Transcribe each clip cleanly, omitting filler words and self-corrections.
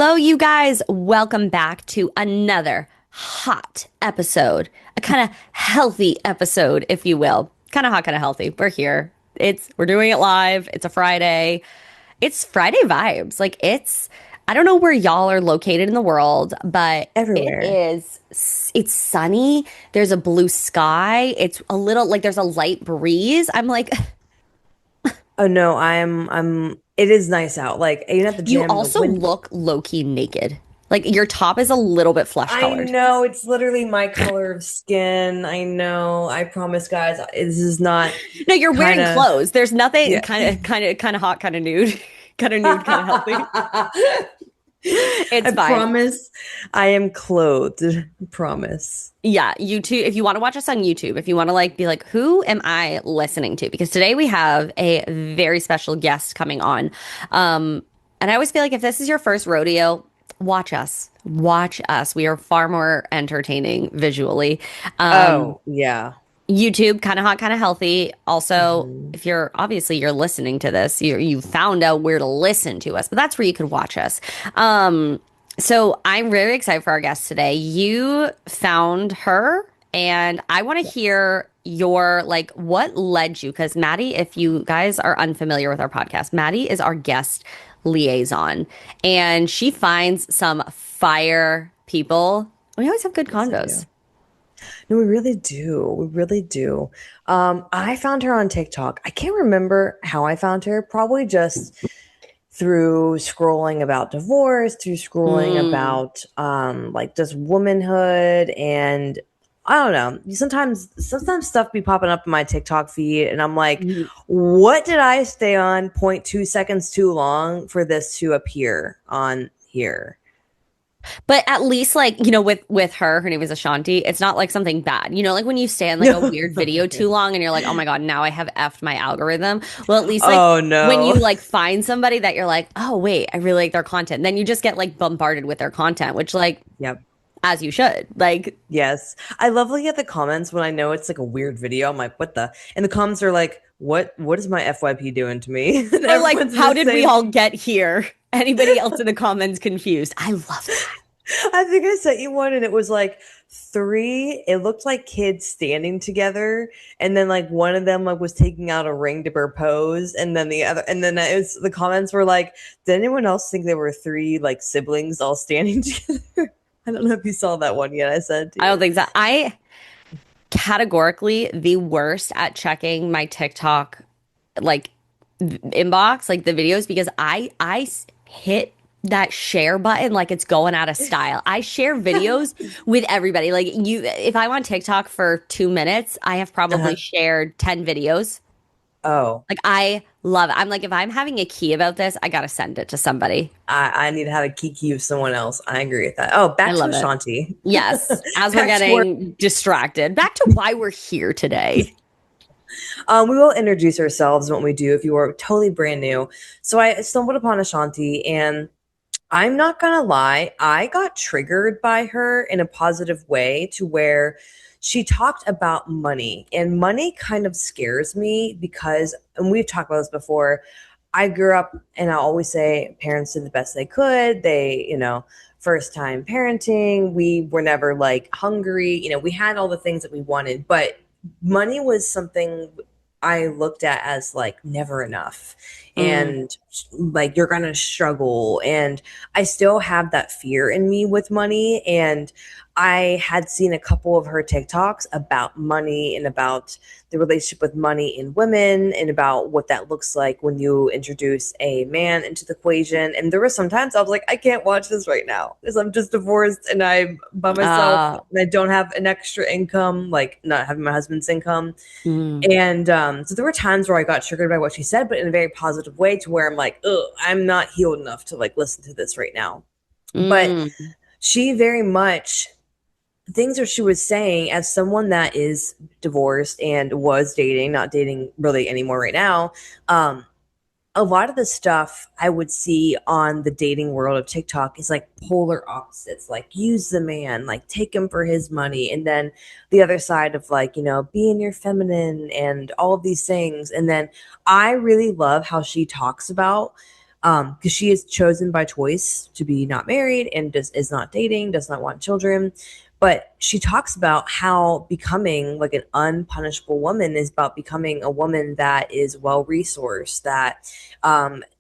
Hello, you guys. Welcome back to another hot episode. A kind of healthy episode, if you will. Kind of hot, kind of healthy. We're here. We're doing it live. It's a Friday. It's Friday vibes. I don't know where y'all are located in the world, but Everywhere. it's sunny. There's a blue sky. It's a little like there's a light breeze. I'm like, Oh no, it is nice out. Like even at the you gym, the also wind. look low-key naked. Like your top is a little bit flesh I colored. know it's literally my color of skin. I know. I promise, guys, this is not No, you're kind wearing of clothes. There's nothing yeah. kind of hot, kind of nude, kind of healthy. It's I fine. promise I am clothed. Promise. Yeah, YouTube. If you want to watch us on YouTube, if you want to be like, who am I listening to? Because today we have a very special guest coming on. And I always feel like if this is your first rodeo, watch us. Watch us. We are far more entertaining visually. Um, Oh, yeah. YouTube, kind of hot, kind of healthy. Also, Mhm. if you're listening to this, you found out where to listen to us, but that's where you could watch us. Um, so I'm very excited for our guest today. You found her, and I want to hear your what led you, because Maddie, if you guys are unfamiliar with our podcast, Maddie is our guest liaison, and she finds some fire people. We always have good Yes, I do. convos. No, we really do. We really do. I found her on TikTok. I can't remember how I found her. Probably just through scrolling about divorce, through scrolling Mm. about like just womanhood, and I don't know. Sometimes stuff be popping up in my TikTok feed, and I'm like, what did I stay on 0.2 seconds too long for this to appear on here? But at least with her name is Ashanti, it's not like something bad. Like when you stay on like a No. weird video too long and you're like, "Oh my God, now I have effed my algorithm." Well, at least like Oh when you no. like find somebody that you're like, "Oh wait, I really like their content." Then you just get like bombarded with their content, which Yep. as you should. Like Yes. I love looking at the comments when I know it's like a weird video. I'm like, what the? And the comments are like, what is my FYP doing to me? And or like everyone's in how the did we same. all get here? Anybody else in the comments confused? I love that. I think I sent you one and it was like three, it looked like kids standing together, and then like one of them like was taking out a ring to propose, and then the comments were like, did anyone else think there were three like siblings all standing together? I don't know if you saw that one yet. I sent to I don't you. think so. I categorically the worst at checking my TikTok like inbox, like the videos, because hit that share button like it's going out of style. I share videos with everybody. Like if I'm on TikTok for 2 minutes, I have probably Uh-huh. shared 10 videos. Oh. Like I love it. I'm like, if I'm having a key about this, I gotta send it to somebody. I need to have a kiki of someone else. I agree with that. Oh, I back to love it. Ashanti. Yes, as we're Back to where getting distracted, back to why we're here today. we will introduce ourselves and what we do if you are totally brand new. So I stumbled upon Ashanti, and I'm not gonna lie, I got triggered by her in a positive way to where she talked about money, and money kind of scares me because, and we've talked about this before. I grew up, and I always say parents did the best they could. First time parenting, we were never like hungry. We had all the things that we wanted, but money was something I looked at as like never enough. Mm. And like you're gonna struggle. And I still have that fear in me with money. And I had seen a couple of her TikToks about money and about the relationship with money in women and about what that looks like when you introduce a man into the equation. And there were sometimes I was like, I can't watch this right now because I'm just divorced and I'm by myself Uh, and I don't have an extra income, like not having my husband's income. mm, And so there were times where I got triggered by what she said, but in a very positive way to where I'm like, oh, I'm not healed enough to like listen to this right now. But mm. she very much things that she was saying as someone that is divorced and was dating, not dating really anymore right now. Um, a lot of the stuff I would see on the dating world of TikTok is like polar opposites, like use the man, like take him for his money. And then the other side of like, being your feminine and all of these things. And then I really love how she talks about because she is chosen by choice to be not married and is not dating, does not want children. But she talks about how becoming like an unpunishable woman is about becoming a woman that is well resourced, that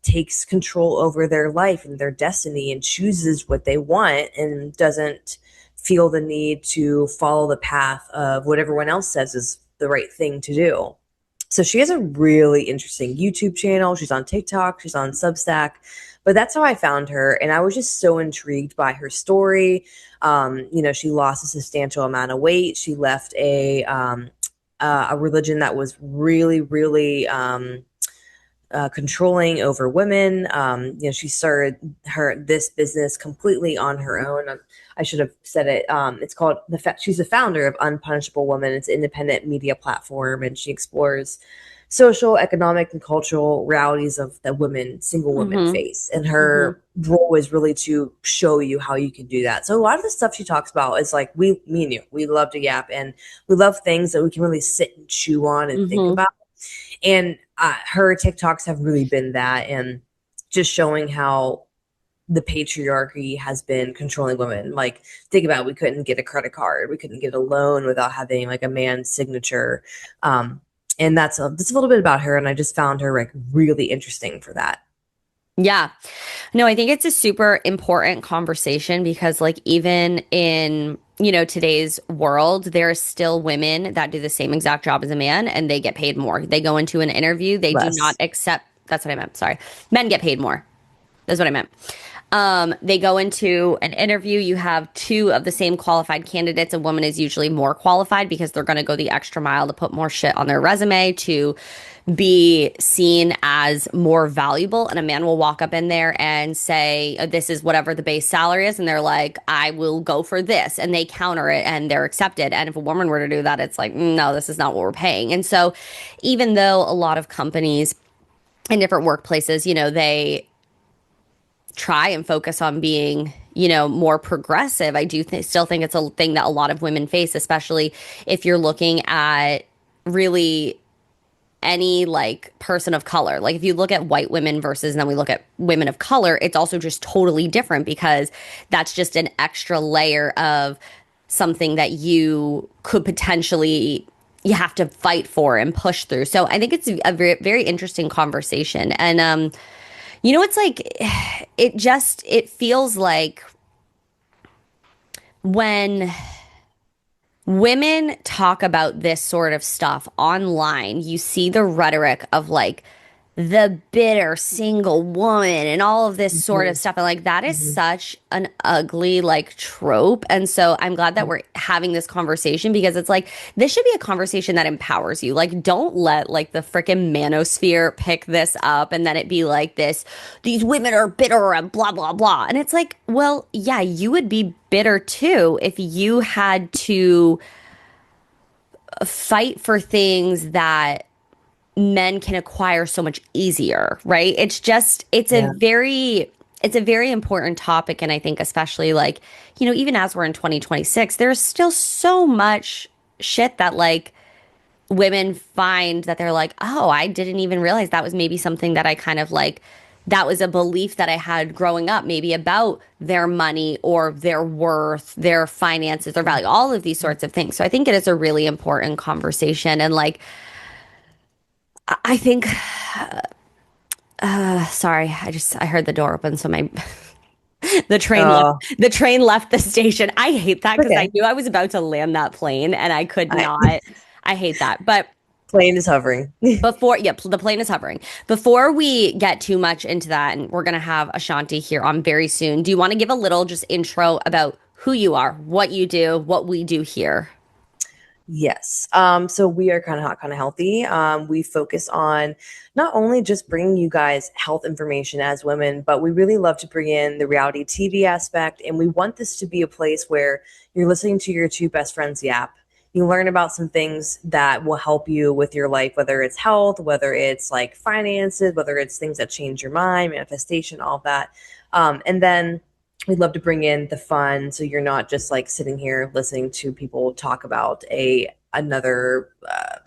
takes control over their life and their destiny and chooses what they want and doesn't feel the need to follow the path of what everyone else says is the right thing to do. So she has a really interesting YouTube channel. She's on TikTok, she's on Substack, but that's how I found her. And I was just so intrigued by her story. She lost a substantial amount of weight. She left a religion that was really, really controlling over women. She started this business completely on her own. I should have said it. It's called she's the founder of Unpunishable Woman. It's an independent media platform, and she explores social, economic, and cultural realities of that single women Mm-hmm. face. And Mm-hmm. her role is really to show you how you can do that. So a lot of the stuff she talks about is like me and you. We love to yap, and we love things that we can really sit and chew on and think Mm-hmm. about. And her TikToks have really been that, and just showing how the patriarchy has been controlling women. Like, think about it, we couldn't get a credit card, we couldn't get a loan without having like a man's signature. And that's a little bit about her, and I just found her like really interesting for that. Yeah. No, I think it's a super important conversation because, like, even in, today's world, there are still women that do the same exact job as a man and they get paid more. They go into an interview, they do not Less. accept, that's what I meant. Sorry. Men get paid more. That's what I meant. They go into an interview. You have two of the same qualified candidates. A woman is usually more qualified because they're going to go the extra mile to put more shit on their resume to be seen as more valuable. And a man will walk up in there and say, this is whatever the base salary is. And they're like, I will go for this. And they counter it and they're accepted. And if a woman were to do that, it's like, no, this is not what we're paying. And so, even though a lot of companies in different workplaces, they try and focus on being, more progressive. I do still think it's a thing that a lot of women face, especially if you're looking at really any like person of color. Like if you look at white women versus and then we look at women of color, it's also just totally different because that's just an extra layer of something that you could potentially you have to fight for and push through. So I think it's a very, very interesting conversation. And it's like it feels like when women talk about this sort of stuff online, you see the rhetoric of like the bitter single woman and all of this sort of Mhm, stuff. And like that is mhm. such an ugly like trope. And so I'm glad that we're having this conversation because it's like this should be a conversation that empowers you. Like don't let like the freaking manosphere pick this up and then it be like this, these women are bitter and blah blah blah. And it's like, well, yeah, you would be bitter too if you had to fight for things that men can acquire so much easier, right? Yeah. It's a very important topic and I think especially like, even as we're in 2026, there's still so much shit that like women find that they're like, "Oh, I didn't even realize that was maybe something that I kind of like that was a belief that I had growing up, maybe about their money or their worth, their finances, their value, all of these sorts of things." So I think it is a really important conversation. And like, I think sorry, I heard the door open, so my Oh, the train left the station. I hate that because I okay. knew I was about to land that plane and I could I not. I hate that. But plane is hovering. the plane is hovering. Before we get too much into that, and we're gonna have Ashanti here on very soon. Do you want to give a little just intro about who you are, what you do, what we do here? Yes. So we are kind of hot, kind of healthy. We focus on not only just bringing you guys health information as women, but we really love to bring in the reality TV aspect. And we want this to be a place where you're listening to your two best friends yap. You learn about some things that will help you with your life, whether it's health, whether it's like finances, whether it's things that change your mind, manifestation, all of that. And then we'd love to bring in the fun so you're not just like sitting here listening to people talk about a another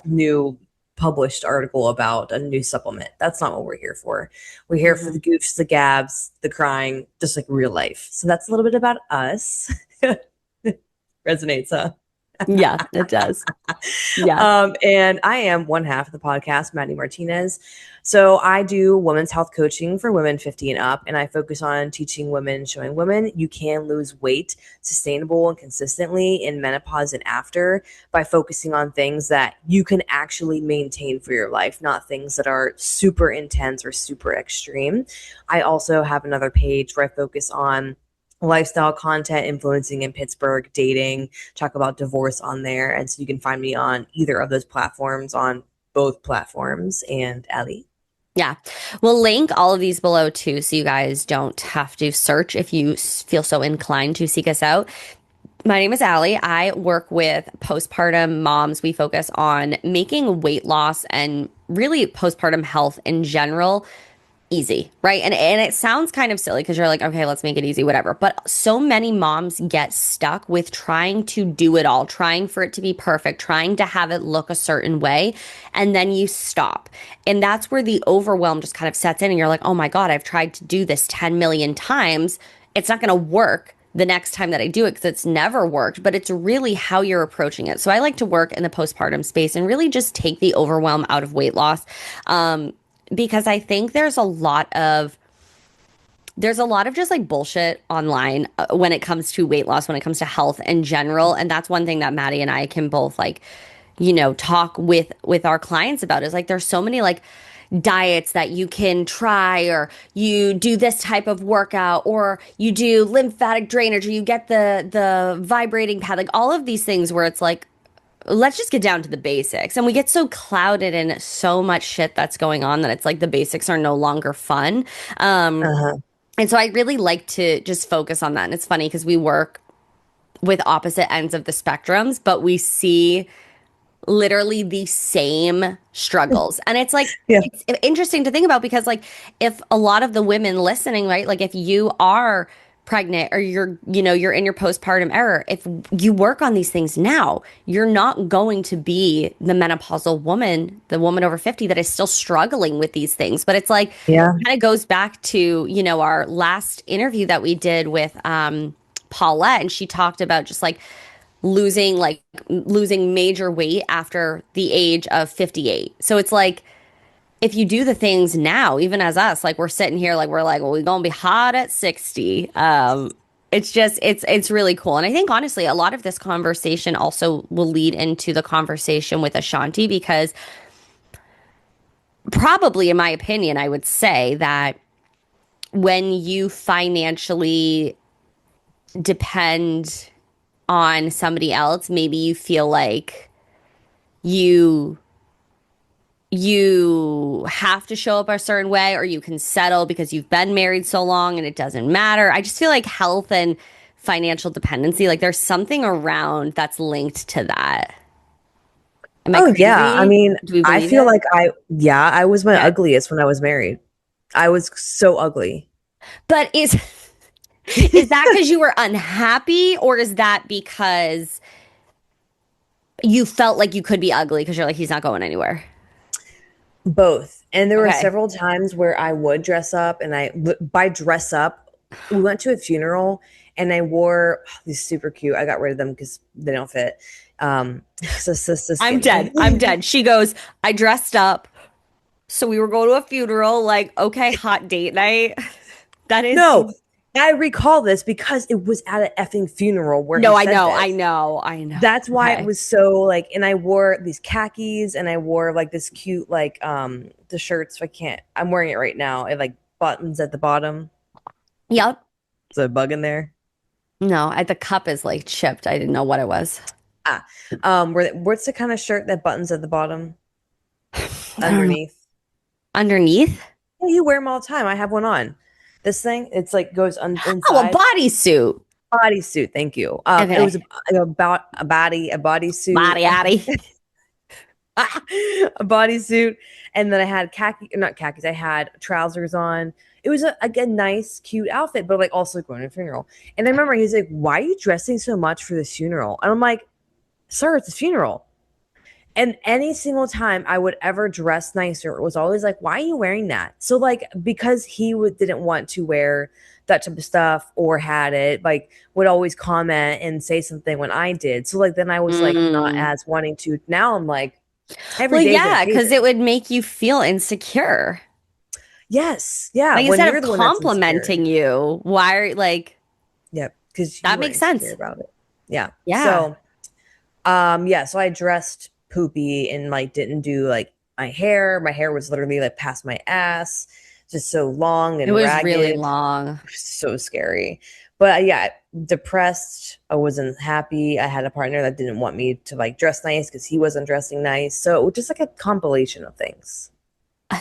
new published article about a new supplement. That's not what we're here for. We're here for the goofs, the gabs, the crying, just like real life. So that's a little bit about us. Resonates, huh? Yeah, it does. Yeah. And I am one half of the podcast, Maddie Martinez. So I do women's health coaching for women 50 and up, and I focus on teaching women, showing women you can lose weight sustainable and consistently in menopause and after by focusing on things that you can actually maintain for your life, not things that are super intense or super extreme. I also have another page where I focus on lifestyle content, influencing in Pittsburgh, dating, talk about divorce on there. And so you can find me on either of those platforms, on both platforms. And Ali. Yeah. We'll link all of these below too, so you guys don't have to search if you feel so inclined to seek us out. My name is Ali. I work with postpartum moms. We focus on making weight loss and really postpartum health in general easy, right? And it sounds kind of silly because you're like, okay, let's make it easy, whatever. But so many moms get stuck with trying to do it all, trying for it to be perfect, trying to have it look a certain way, and then you stop. And that's where the overwhelm just kind of sets in and you're like, oh my God, I've tried to do this 10 million times. It's not going to work the next time that I do it because it's never worked, but it's really how you're approaching it. So I like to work in the postpartum space and really just take the overwhelm out of weight loss. Because I think there's a lot of just like bullshit online when it comes to weight loss, when it comes to health in general. And that's one thing that Maddie and I can both like, talk with our clients about is like there's so many like diets that you can try, or you do this type of workout, or you do lymphatic drainage, or you get the vibrating pad, like all of these things where it's like, let's just get down to the basics. And we get so clouded in so much shit that's going on that it's like the basics are no longer fun. Uh-huh. And so I really like to just focus on that. And it's funny because we work with opposite ends of the spectrums, but we see literally the same struggles. And it's like, Yeah. it's interesting to think about because, like, if a lot of the women listening, right, like if you are pregnant or you're in your postpartum era, if you work on these things now, you're not going to be the menopausal woman, the woman over 50 that is still struggling with these things. But it's like, Yeah. kind of goes back to, our last interview that we did with Paulette, and she talked about just like losing major weight after the age of 58. So it's like, if you do the things now, even as us, like we're sitting here, like we're like, well, we're gonna be hot at 60. It's really cool. And I think honestly, a lot of this conversation also will lead into the conversation with Ashanti, because probably, in my opinion, I would say that when you financially depend on somebody else, maybe you feel like you you have to show up a certain way, or you can settle because you've been married so long and it doesn't matter. I just feel like health and financial dependency, like there's something around that's linked to that. Am I Oh yeah. I crazy? mean, Do we I believe feel it? like I was my Yeah. ugliest when I was married. I was so ugly. But is that because you were unhappy, or is that because you felt like you could be ugly because you're like, he's not going anywhere? Both. And there were Okay. several times where I would dress up, and by dress up, we went to a funeral and I wore these super cute. I got rid of them because they don't fit. So I'm skinny. dead. I'm dead. She goes, I dressed up. So we were going to a funeral, like, okay, hot date night. That is, No, I recall this because it was at an effing funeral where he no, I said know, I this. know, I know. That's why it Okay. was so like, and I wore these khakis and I wore like this cute, like, the shirts. I'm wearing it right now. It like buttons at the bottom. Yep. There's a bug in there. No, the cup is like chipped. I didn't know what it was. Ah, what's the kind of shirt that buttons at the bottom I don't know. underneath? Underneath? Yeah, you wear them all the time. I have one on. This thing, it's like goes Oh, a inside. bodysuit. Bodysuit. Thank you. It was Okay. about a bodysuit. Body addy. A bodysuit, and then I had not khakis. I had trousers on. It was a nice, cute outfit, but like also going to a funeral. And I remember he's like, "Why are you dressing so much for this funeral?" And I'm like, "Sir, it's a funeral." And any single time I would ever dress nicer, it was always like, why are you wearing that? So like, because didn't want to wear that type of stuff or had it, like would always comment and say something when I did. So like then I was like not Mm. as wanting to. Now I'm like, every Well, day is an yeah, because it occasion. would make you feel insecure. Yes. Yeah. Like When instead you're of the one that's insecure. complimenting you, why are like Yep. Because that you were makes insecure sense. about it. Yeah. Yeah. So yeah, so I dressed poopy and like didn't do like my hair. My hair was literally like past my ass, just so long It and was really ragged. long. So scary. But yeah, depressed. I wasn't happy. I had a partner that didn't want me to like dress nice because he wasn't dressing nice. So it was just like a compilation of things.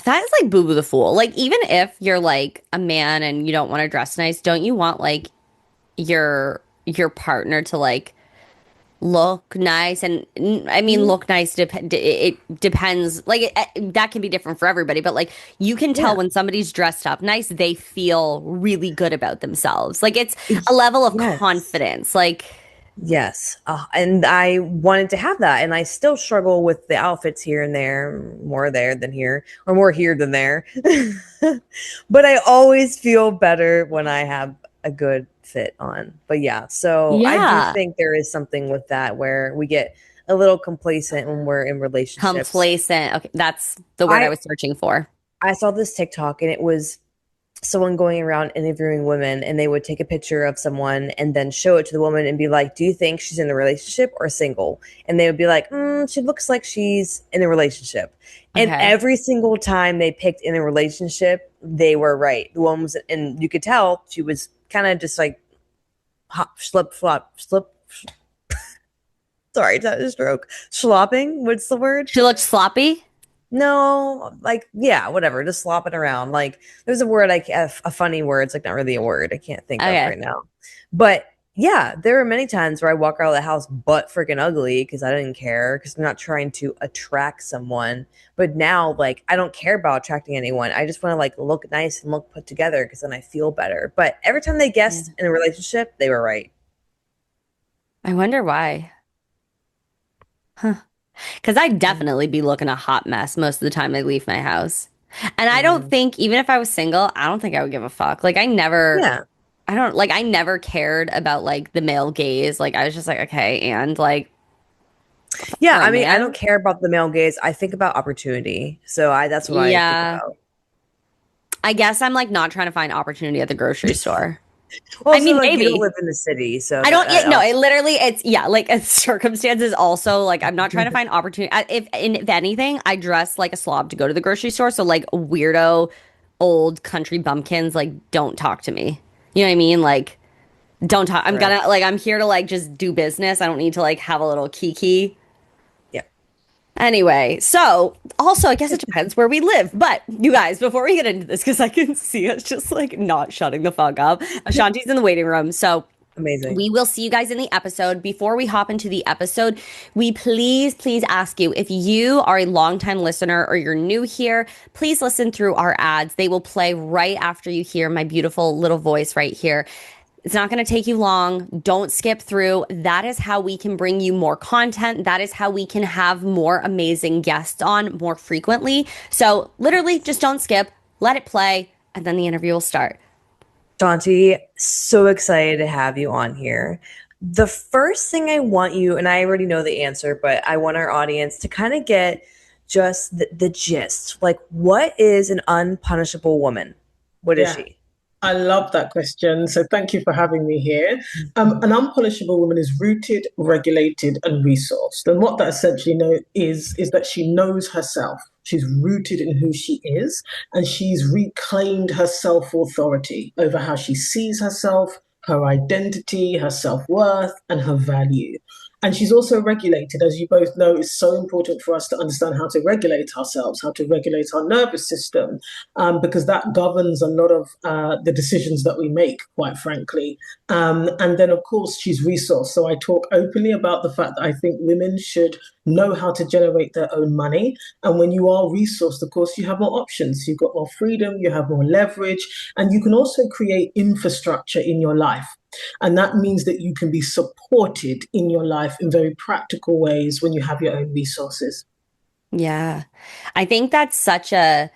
That is like Boo Boo the Fool. Like even if you're like a man and you don't want to dress nice, don't you want like your partner to like look nice? And I mean Mhm. look nice it depends, like that can be different for everybody, but like you can tell Yeah. when somebody's dressed up nice, they feel really good about themselves. Like it's a level of Yes. confidence. Like Yes. And I wanted to have that. And I still struggle with the outfits here and there, more there than here, or more here than there. But I always feel better when I have a good fit on. But yeah, so I do yeah, think there is something with that where we get a little complacent when we're in relationships. complacent. Okay, that's the word I I was searching for. I saw this TikTok and it was someone going around interviewing women and they would take a picture of someone and then show it to the woman and be like, do you think she's in a relationship or single? And they would be like, she looks like she's in a relationship. And Okay. every single time they picked in a relationship, they were right. The woman was, and you could tell she was kind of just like hop, slip, flop, slip. Sorry, that is a stroke. Slopping. What's the word? She looked sloppy. No, like yeah, whatever, just slopping around. Like there's a word a funny word. It's like not really a word. I can't think of Okay. right now. But yeah, there are many times where I walk out of the house butt freaking ugly because I didn't care because I'm not trying to attract someone. But now, like I don't care about attracting anyone. I just want to like look nice and look put together because then I feel better. But every time they Yeah. guessed in a relationship, they were right. I wonder why. Huh. Because I'd definitely be looking a hot mess most of the time I leave my house. And I don't Mm. think, even if I was single, I don't think I would give a fuck. Like, Yeah. I never cared about like the male gaze. Like, I was just like, okay. And like, Yeah, for a I mean, I man, don't care about the male gaze. I think about opportunity. So I that's what I think yeah, about. I guess I'm like not trying to find opportunity at the grocery store. I Also, mean, like you don't maybe. live in the city, so I don't that yet. No, also. it literally, it's, yeah, like it's circumstances also. Like, I'm not trying to find opportunity. If anything, I dress like a slob to go to the grocery store. So, like, weirdo old country bumpkins, like, don't talk to me. You know what I mean? Like, don't talk. Correct. I'm here to, like, just do business. I don't need to, like, have a little kiki. Yeah. Anyway, so also, I guess it depends where we live. But you guys, before we get into this, because I can see us just like not shutting the fuck up, Ashanti's in the waiting room. So Amazing. we will see you guys in the episode. Before we hop into the episode, we please ask you, if you are a longtime listener or you're new here, please listen through our ads. They will play right after you hear my beautiful little voice right here. It's not going to take you long. Don't skip through. That is how we can bring you more content. That is how we can have more amazing guests on more frequently. So, literally, just don't skip, let it play, and then the interview will start. Shanti, so excited to have you on here. The first thing I want you, and I already know the answer, but I want our audience to kind of get just the gist. Like, what is an unpunishable woman? What is Yeah, she? I love that question. So thank you for having me here. An unpolishable woman is rooted, regulated, and resourced. And what that essentially is that she knows herself. She's rooted in who she is, and she's reclaimed her self-authority over how she sees herself, her identity, her self-worth, and her value. And she's also regulated, as you both know, it's so important for us to understand how to regulate ourselves, how to regulate our nervous system, because that governs a lot of the decisions that we make, quite frankly. And then, of course, she's resourced. So I talk openly about the fact that I think women should know how to generate their own money. And when you are resourced, of course, you have more options. You've got more freedom, you have more leverage, and you can also create infrastructure in your life. And that means that you can be supported in your life in very practical ways when you have your own resources. Yeah. I think that's such an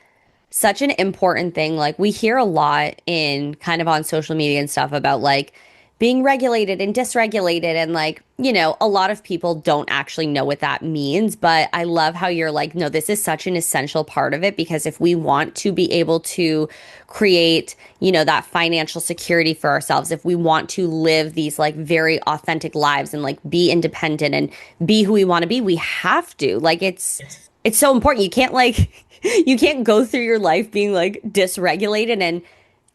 important thing. Like we hear a lot in kind of on social media and stuff about like being regulated and dysregulated and like, a lot of people don't actually know what that means, but I love how you're like, no, this is such an essential part of it because if we want to be able to create, that financial security for ourselves, if we want to live these like very authentic lives and like be independent and be who we want to be, we have to. Like it's so important. You can't like you can't go through your life being like dysregulated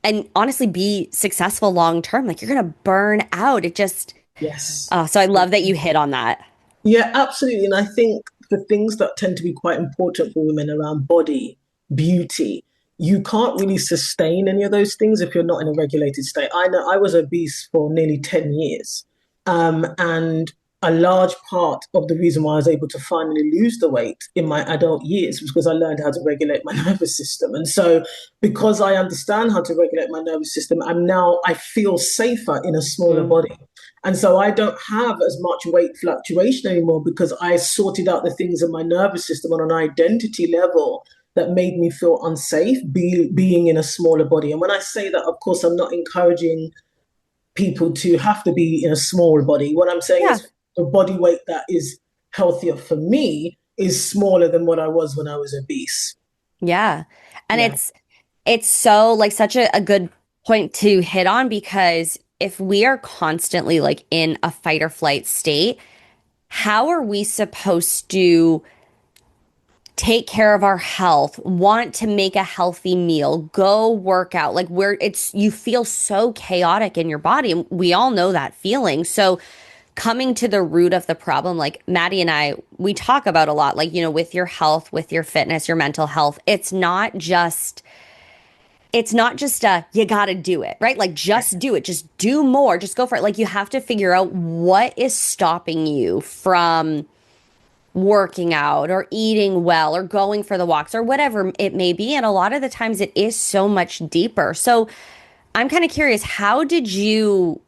and honestly be successful long term. Like you're gonna burn out. It just Yes. so I love that you hit on that. Yeah, absolutely. And I think the things that tend to be quite important for women around body, beauty, you can't really sustain any of those things if you're not in a regulated state. I know I was obese for nearly 10 years. And a large part of the reason why I was able to finally lose the weight in my adult years was because I learned how to regulate my nervous system. And so, because I understand how to regulate my nervous system, I feel safer in a smaller Mm. body. And so I don't have as much weight fluctuation anymore because I sorted out the things in my nervous system on an identity level that made me feel unsafe being in a smaller body. And when I say that, of course, I'm not encouraging people to have to be in a small body. What I'm saying Yeah. is the body weight that is healthier for me is smaller than what I was when I was obese. Yeah. And Yeah. it's so like such a good point to hit on because if we are constantly like in a fight or flight state, how are we supposed to take care of our health, want to make a healthy meal, go work out, like where it's you feel so chaotic in your body. And we all know that feeling. So coming to the root of the problem, like Maddie and I, we talk about a lot, like, with your health, with your fitness, your mental health, it's not just you got to do it, right? Like just do it, just do more, just go for it. Like you have to figure out what is stopping you from working out or eating well or going for the walks or whatever it may be. And a lot of the times it is so much deeper. So I'm kind of curious, how did you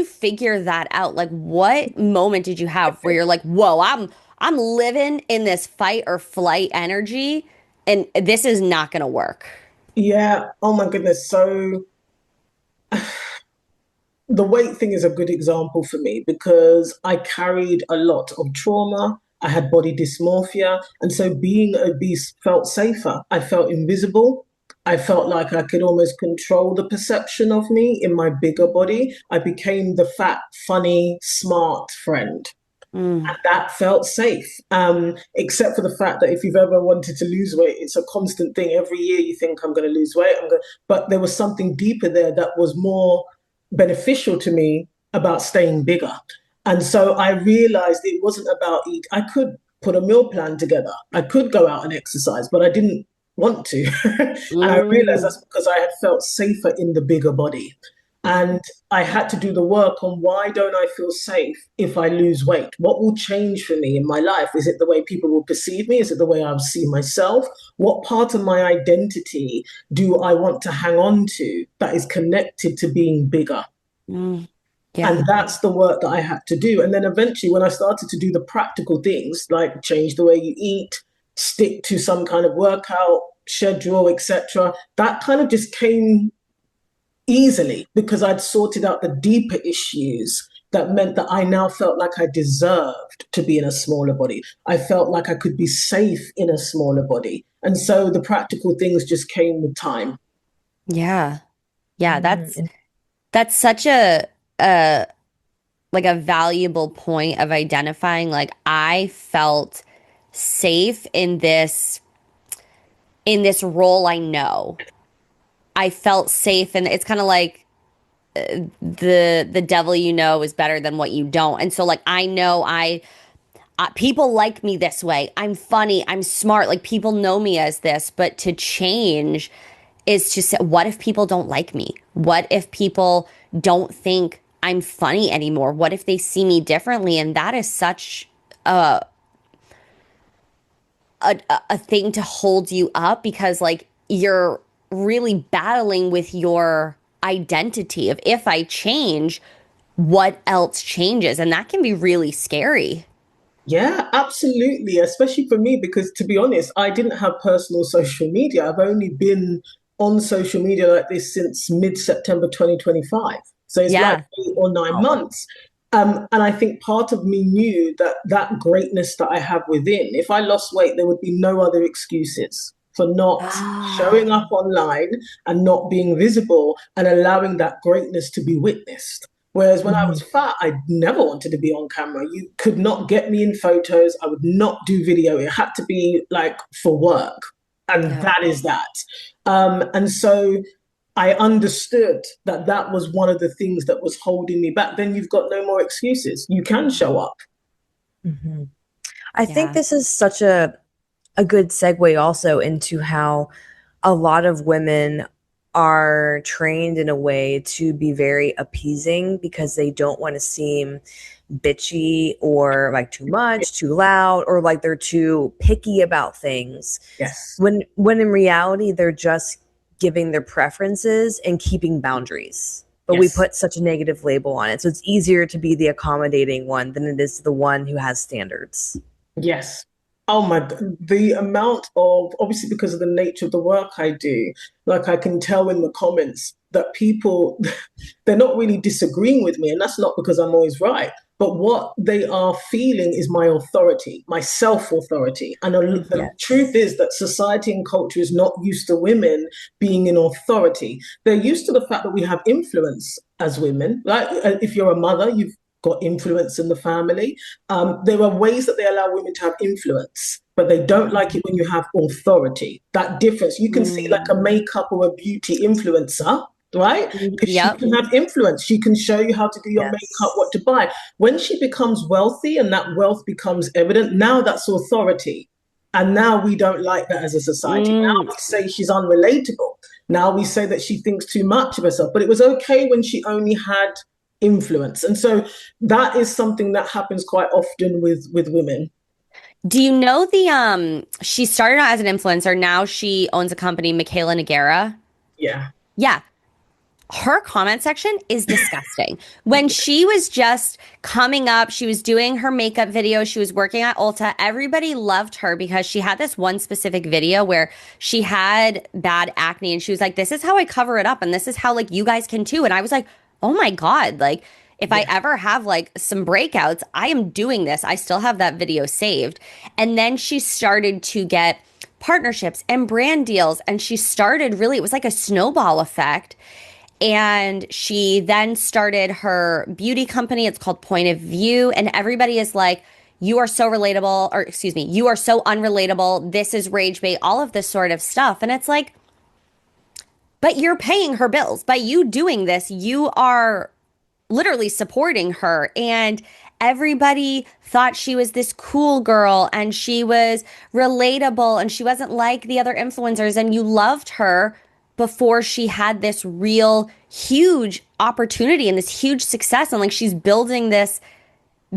figure that out? Like what moment did you have where you're like, whoa, I'm living in this fight or flight energy and this is not gonna work. Yeah. Oh my goodness. So the weight thing is a good example for me because I carried a lot of trauma. I had body dysmorphia. And so being obese felt safer. I felt invisible. I felt like I could almost control the perception of me in my bigger body. I became the fat, funny, smart friend. Mm, And that felt safe. Except for the fact that if you've ever wanted to lose weight, it's a constant thing. Every year you think I'm going to lose weight. But there was something deeper there that was more beneficial to me about staying bigger. And so I realized it wasn't about eat. I could put a meal plan together. I could go out and exercise, but I didn't want to. And I realized mm, that's because I had felt safer in the bigger body. And I had to do the work on why don't I feel safe if I lose weight? What will change for me in my life? Is it the way people will perceive me? Is it the way I'll see myself? What part of my identity do I want to hang on to that is connected to being bigger? mm. And Yeah. that's the work that I had to do. And then eventually, when I started to do the practical things like change the way you eat, stick to some kind of workout schedule, etc., that kind of just came easily because I'd sorted out the deeper issues that meant that I now felt like I deserved to be in a smaller body. I felt like I could be safe in a smaller body. And so the practical things just came with time. Yeah. Yeah. That's And that's such a like a valuable point of identifying like I felt safe in this role I know. I felt safe and it's kind of like the devil you know is better than what you don't. And so like I know people like me this way. I'm funny, I'm smart, like people know me as this, but to change is to say what if people don't like me? What if people don't think I'm funny anymore? What if they see me differently? And that is such a thing to hold you up because like you're really battling with your identity of if I change, what else changes? And that can be really scary. Yeah, absolutely. Especially for me, because to be honest, I didn't have personal social media. I've only been on social media like this since mid-September 2025. So it's like Yeah. 8 or 9 months. And I think part of me knew that that greatness that I have within, if I lost weight, there would be no other excuses for not showing Ah, up online and not being visible and allowing that greatness to be witnessed. Whereas when I was Mhm. fat, I never wanted to be on camera. You could not get me in photos. I would not do video. It had to be like for work. And yeah. that is that. And so I understood that that was one of the things that was holding me back. Then you've got no more excuses. You can show up. Mhm. I think Yeah. this is such a good segue also into how a lot of women are trained in a way to be very appeasing because they don't want to seem bitchy or like too much, too loud, or like they're too picky about things. Yes. When in reality they're just giving their preferences and keeping boundaries. But we Yes. put such a negative label on it. So it's easier to be the accommodating one than it is the one who has standards. Yes. Oh my, the amount of, obviously because of the nature of the work I do, like I can tell in the comments that people, they're not really disagreeing with me. And that's not because I'm always right. But what they are feeling is my authority, my self-authority. And the truth Yes. is that society and culture is not used to women being in authority. They're used to the fact that we have influence as women. Like if you're a mother, you've got influence in the family. There are ways that they allow women to have influence, but they don't like it when you have authority. That difference, you can see like a Mm. makeup or a beauty influencer, right? Because she Yep. can have influence. She can show you how to do your makeup, what Yes. to buy. When she becomes wealthy and that wealth becomes evident, now that's authority. And now we don't like that as a society. Now Mm. we say she's unrelatable. Now we say that she thinks too much of herself. But it was okay when she only had influence. And so that is something that happens quite often with women. Do you know she started out as an influencer, now she owns a company, Michaela Nagara? Yeah. Yeah. Her comment section is disgusting. When she was just coming up, she was doing her makeup video, she was working at Ulta. Everybody loved her because she had this one specific video where she had bad acne and she was like, "This is how I cover it up and this is how like you guys can too." And I was like, "Oh my God, like if I Yeah. ever have like some breakouts, I am doing this." I still have that video saved. And then she started to get partnerships and brand deals and she started really, it was like a snowball effect. And she then started her beauty company. It's called Point of View. And everybody is like, "You are so relatable," or excuse me, "You are so unrelatable. This is rage bait," all of this sort of stuff. And it's like, but you're paying her bills. By you doing this, you are literally supporting her. And everybody thought she was this cool girl and she was relatable and she wasn't like the other influencers. And you loved her before she had this real huge opportunity and this huge success. And like she's building this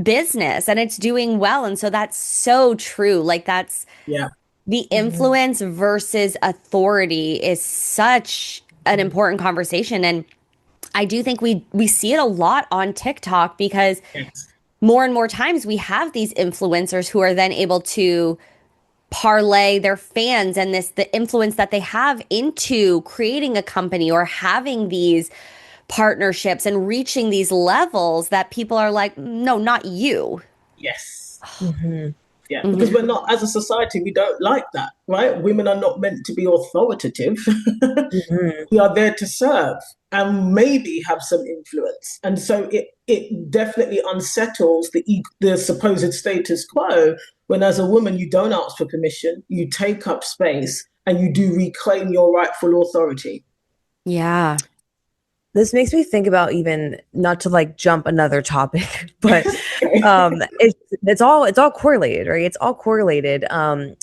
business and it's doing well. And so that's so true. Like that's Yeah. the Mhm. influence versus authority is such an important conversation. And I do think we see it a lot on TikTok because Yes. more and more times we have these influencers who are then able to parlay their fans and this the influence that they have into creating a company or having these partnerships and reaching these levels that people are like, "No, not you." Yes. Mhm. Yeah. Because Hmm. we're not, as a society, we don't like that, right? Women are not meant to be authoritative. Mhm. We are there to serve and maybe have some influence. And so it definitely unsettles the supposed status quo when, as a woman, you don't ask for permission, you take up space, and you do reclaim your rightful authority. Yeah. This makes me think about, even not to like jump another topic, but Okay. it's all correlated, right? It's all correlated.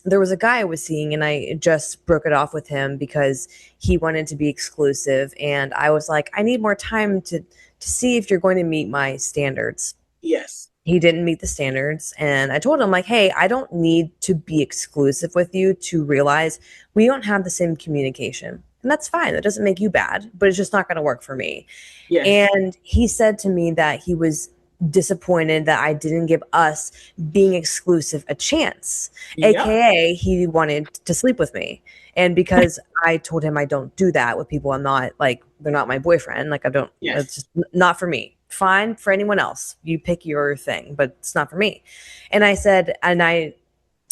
There was a guy I was seeing and I just broke it off with him because he wanted to be exclusive and I was like, I need more time to see if you're going to meet my standards. Yes. He didn't meet the standards and I told him like, hey, I don't need to be exclusive with you to realize we don't have the same communication. And that's fine. That doesn't make you bad, but it's just not going to work for me. Yes. And he said to me that he was disappointed that I didn't give us being exclusive a chance, Yep. aka he wanted to sleep with me. And because I told him I don't do that with people I'm not, like, they're not my boyfriend, like, I don't, Yes. it's just not for me. Fine for anyone else, you pick your thing, but it's not for me. And I said,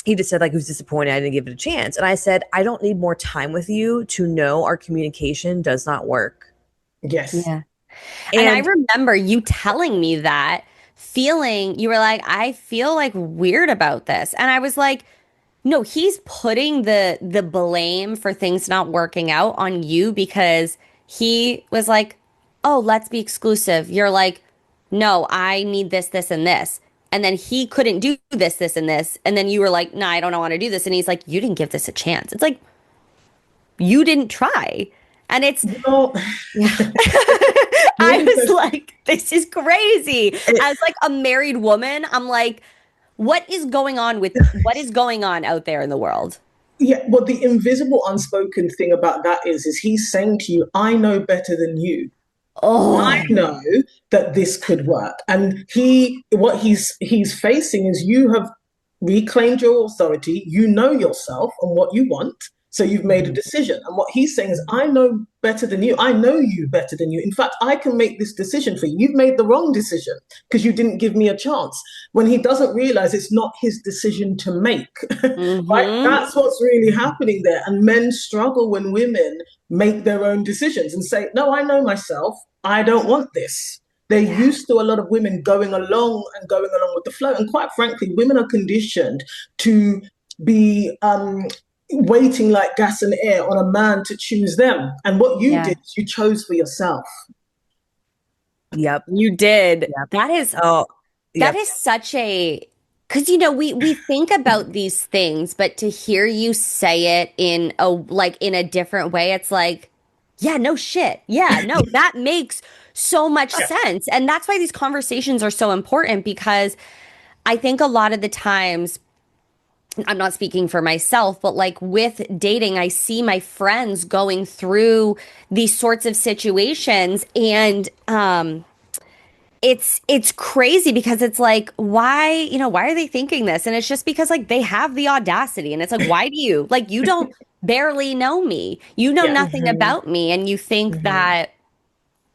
he just said, like, he was disappointed I didn't give it a chance. And I said, I don't need more time with you to know our communication does not work. Yes. Yeah. And I remember you telling me that, feeling, you were like, I feel like weird about this. And I was like, no, he's putting the blame for things not working out on you because he was like, oh, let's be exclusive. You're like, no, I need this, this, and this. And then he couldn't do this, this, and this. And then you were like, no, I don't want to do this. And he's like, you didn't give this a chance. It's like, you didn't try. And it's, Well, yeah. I was like, this is crazy. As like a married woman, I'm like, what is going on out there in the world? yeah, well, the invisible, unspoken thing about that is he's saying to you, I know better than you. I Oh, know that this could work. And what he's facing is you have reclaimed your authority, you know yourself and what you want. So you've made a decision. And what he's saying is, I know better than you. I know you better than you. In fact, I can make this decision for you. You've made the wrong decision because you didn't give me a chance. When he doesn't realize it's not his decision to make. Right? mm-hmm. That's what's really happening there. And men struggle when women make their own decisions and say, no, I know myself. I don't want this. They're used to a lot of women going along with the flow. And quite frankly, women are conditioned to be waiting like gas and air on a man to choose them. And what you did is you chose for yourself. Yep. You did. Yep. That is Yep. such a, because we think about these things, but to hear you say it in a different way, it's like, yeah, no shit. Yeah, no, that makes so much sense. And that's why these conversations are so important, because I think a lot of the times, I'm not speaking for myself, but like with dating, I see my friends going through these sorts of situations, and it's crazy because it's like, why are they thinking this? And it's just because like they have the audacity, and it's like, why do you, like, you don't barely know me, you know Yeah. nothing about me, and you think that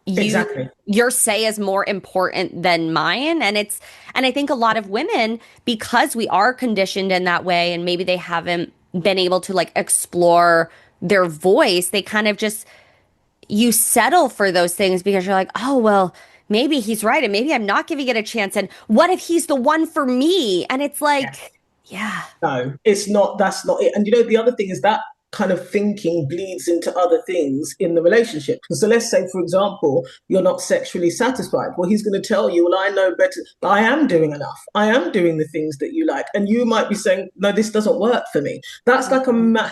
Exactly. your say is more important than mine. And I think a lot of women, because we are conditioned in that way, and maybe they haven't been able to like explore their voice, they kind of just, you settle for those things because you're like, oh well, maybe he's right, and maybe I'm not giving it a chance, and what if he's the one for me? And it's like, yeah, No, it's not. That's not it. And the other thing is that kind of thinking bleeds into other things in the relationship. So let's say, for example, you're not sexually satisfied. Well, he's going to tell you, well, I know better. I am doing enough. I am doing the things that you like. And you might be saying, no, this doesn't work for me. That's like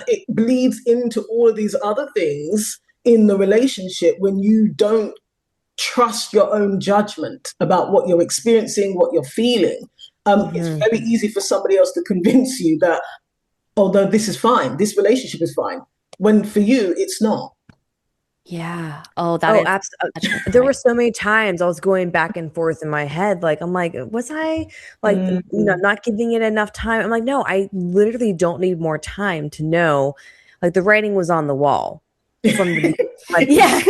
it bleeds into all of these other things in the relationship when you don't trust your own judgment about what you're experiencing, what you're feeling. It's very easy for somebody else to convince you that, although this is fine, this relationship is fine, when for you, it's not. yeah. Oh, that is absolutely. There were so many times I was going back and forth in my head. Like, I'm like, was I like, not giving it enough time? I'm like, no, I literally don't need more time to know. Like, the writing was on the wall from the beginning. Like, yeah.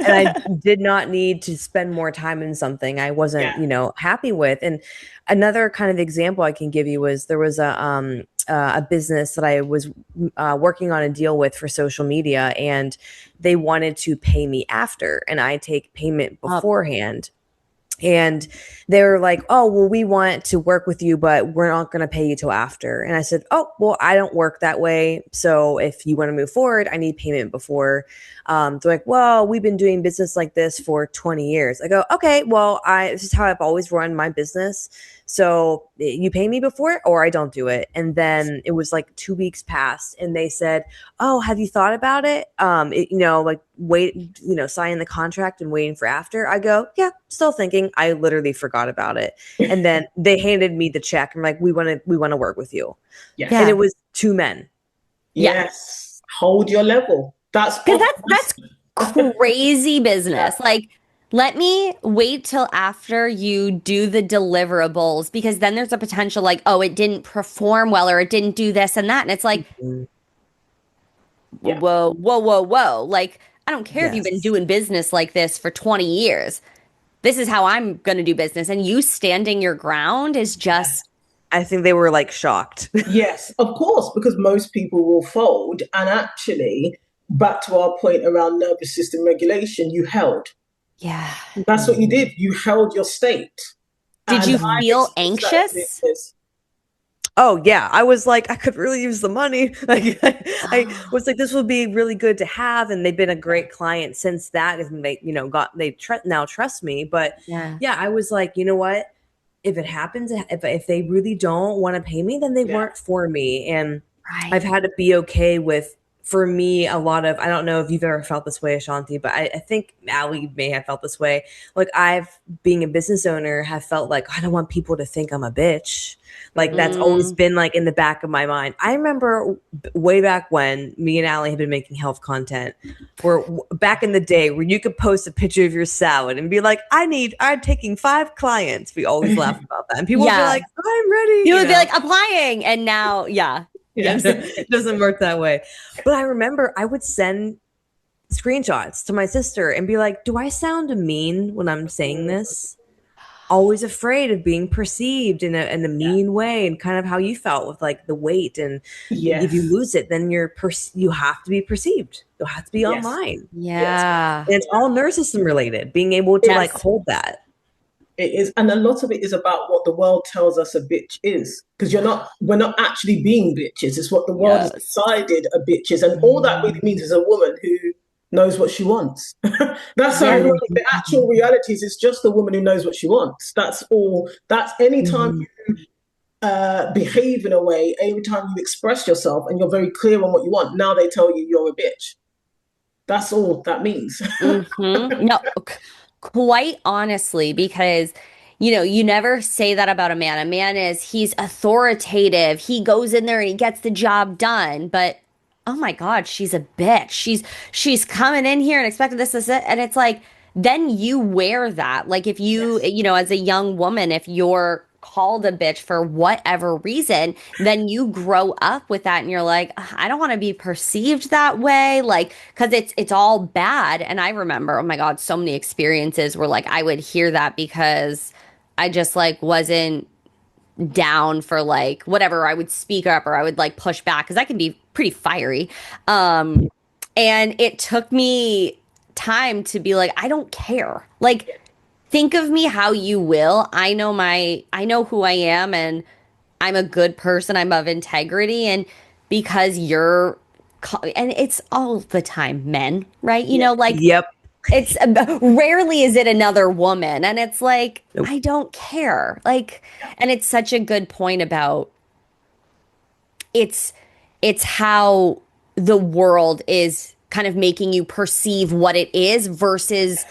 and I did not need to spend more time in something I wasn't, happy with. And another kind of example I can give you was there was a business that I was working on a deal with for social media, and they wanted to pay me after, and I take payment beforehand. And they were like, oh, well, we want to work with you, but we're not going to pay you till after. And I said, oh, well, I don't work that way. So if you want to move forward, I need payment before. They're like, well, we've been doing business like this for 20 years. I go, okay, well, this is how I've always run my business. So you pay me before or I don't do it. And then it was like 2 weeks passed, and they said, oh, have you thought about it? Like wait, signing the contract and waiting for after. I go, yeah, still thinking. I literally forgot about it. And then they handed me the check and like, we want to work with you. Yes. And it was 2 men. Yes. Hold your level. That's Because off that's crazy business. Like, let me wait till after you do the deliverables because then there's a potential like, oh, it didn't perform well or it didn't do this and that. And it's like, Mhm. yeah. whoa, whoa, whoa, whoa. Like, I don't care if you've been Yes. doing business like this for 20 years. This is how I'm going to do business. And you standing your ground is just, I think they were like shocked. Yes, of course, because most people will fold. And actually, back to our point around nervous system regulation, you held. yeah. That's what you Mhm. did. You held your state. Did And you Mhm. I've feel experienced that in anxious? business. Oh yeah, I was like, I could really use the money. Like, I was like, this would be really good to have, and they've been a great client since that, and they, now trust me. But Yeah. yeah, I was like, you know what? If it happens, if they really don't want to pay me, then they Yeah. weren't for me, and I've Right. had to be okay with. For me, a lot of I don't know if you've ever felt this way, Ashanti, but I think Ali may have felt this way. Like I've, being a business owner, have felt like I don't want people to think I'm a bitch. Like that's always Mm, been like in the back of my mind. I remember way back when me and Ali had been making health content, where back in the day where you could post a picture of your salad and be like, I'm taking 5 clients. We always laugh about that, and people would be yeah. like, I'm ready, You you would be know. like applying. And now, yeah. Yeah. It doesn't work that way. But I remember I would send screenshots to my sister and be like, do I sound mean when I'm saying this? Always afraid of being perceived in a Yeah. mean way, and kind of how you felt with like the weight. And if you Yes. lose it, then you have to be perceived. You have to be Yes. online. Yes. Yeah. And it's all nervous system related, being able to like Yes. hold that. It is, and a lot of it is about what the world tells us a bitch is. Because we're not actually being bitches. It's what the world has Yes. decided a bitch is, and all that really means is a woman who knows what she wants. That's so Yeah. ironic. Mhm. The actual reality is, it's just a woman who knows what she wants. That's all. That's any time Mhm. you behave in a way, any time you express yourself, and you're very clear on what you want. Now they tell you you're a bitch. That's all that means. No, quite honestly, because you never say that about a man. A man he's authoritative. He goes in there and he gets the job done. But oh my God, she's a bitch. She's coming in here and expecting this, and it's like then you wear that. Like if you, Yes. as a young woman, if you're called a bitch for whatever reason, then you grow up with that and you're like, "Ugh, I don't want to be perceived that way." Like, because it's all bad. And I remember, oh my God, so many experiences where like I would hear that because I just like wasn't down for like whatever. I would speak up or I would like push back because I can be pretty fiery. Um, and it took me time to be like, I don't care. Like, think of me how you will. I know who I am and I'm a good person. I'm of integrity. And because and it's all the time men, right? Yeah. Like Yep. it's rarely is it another woman. And it's like, Nope. I don't care. Like, and it's such a good point about it's, it's how the world is kind of making you perceive what it is versus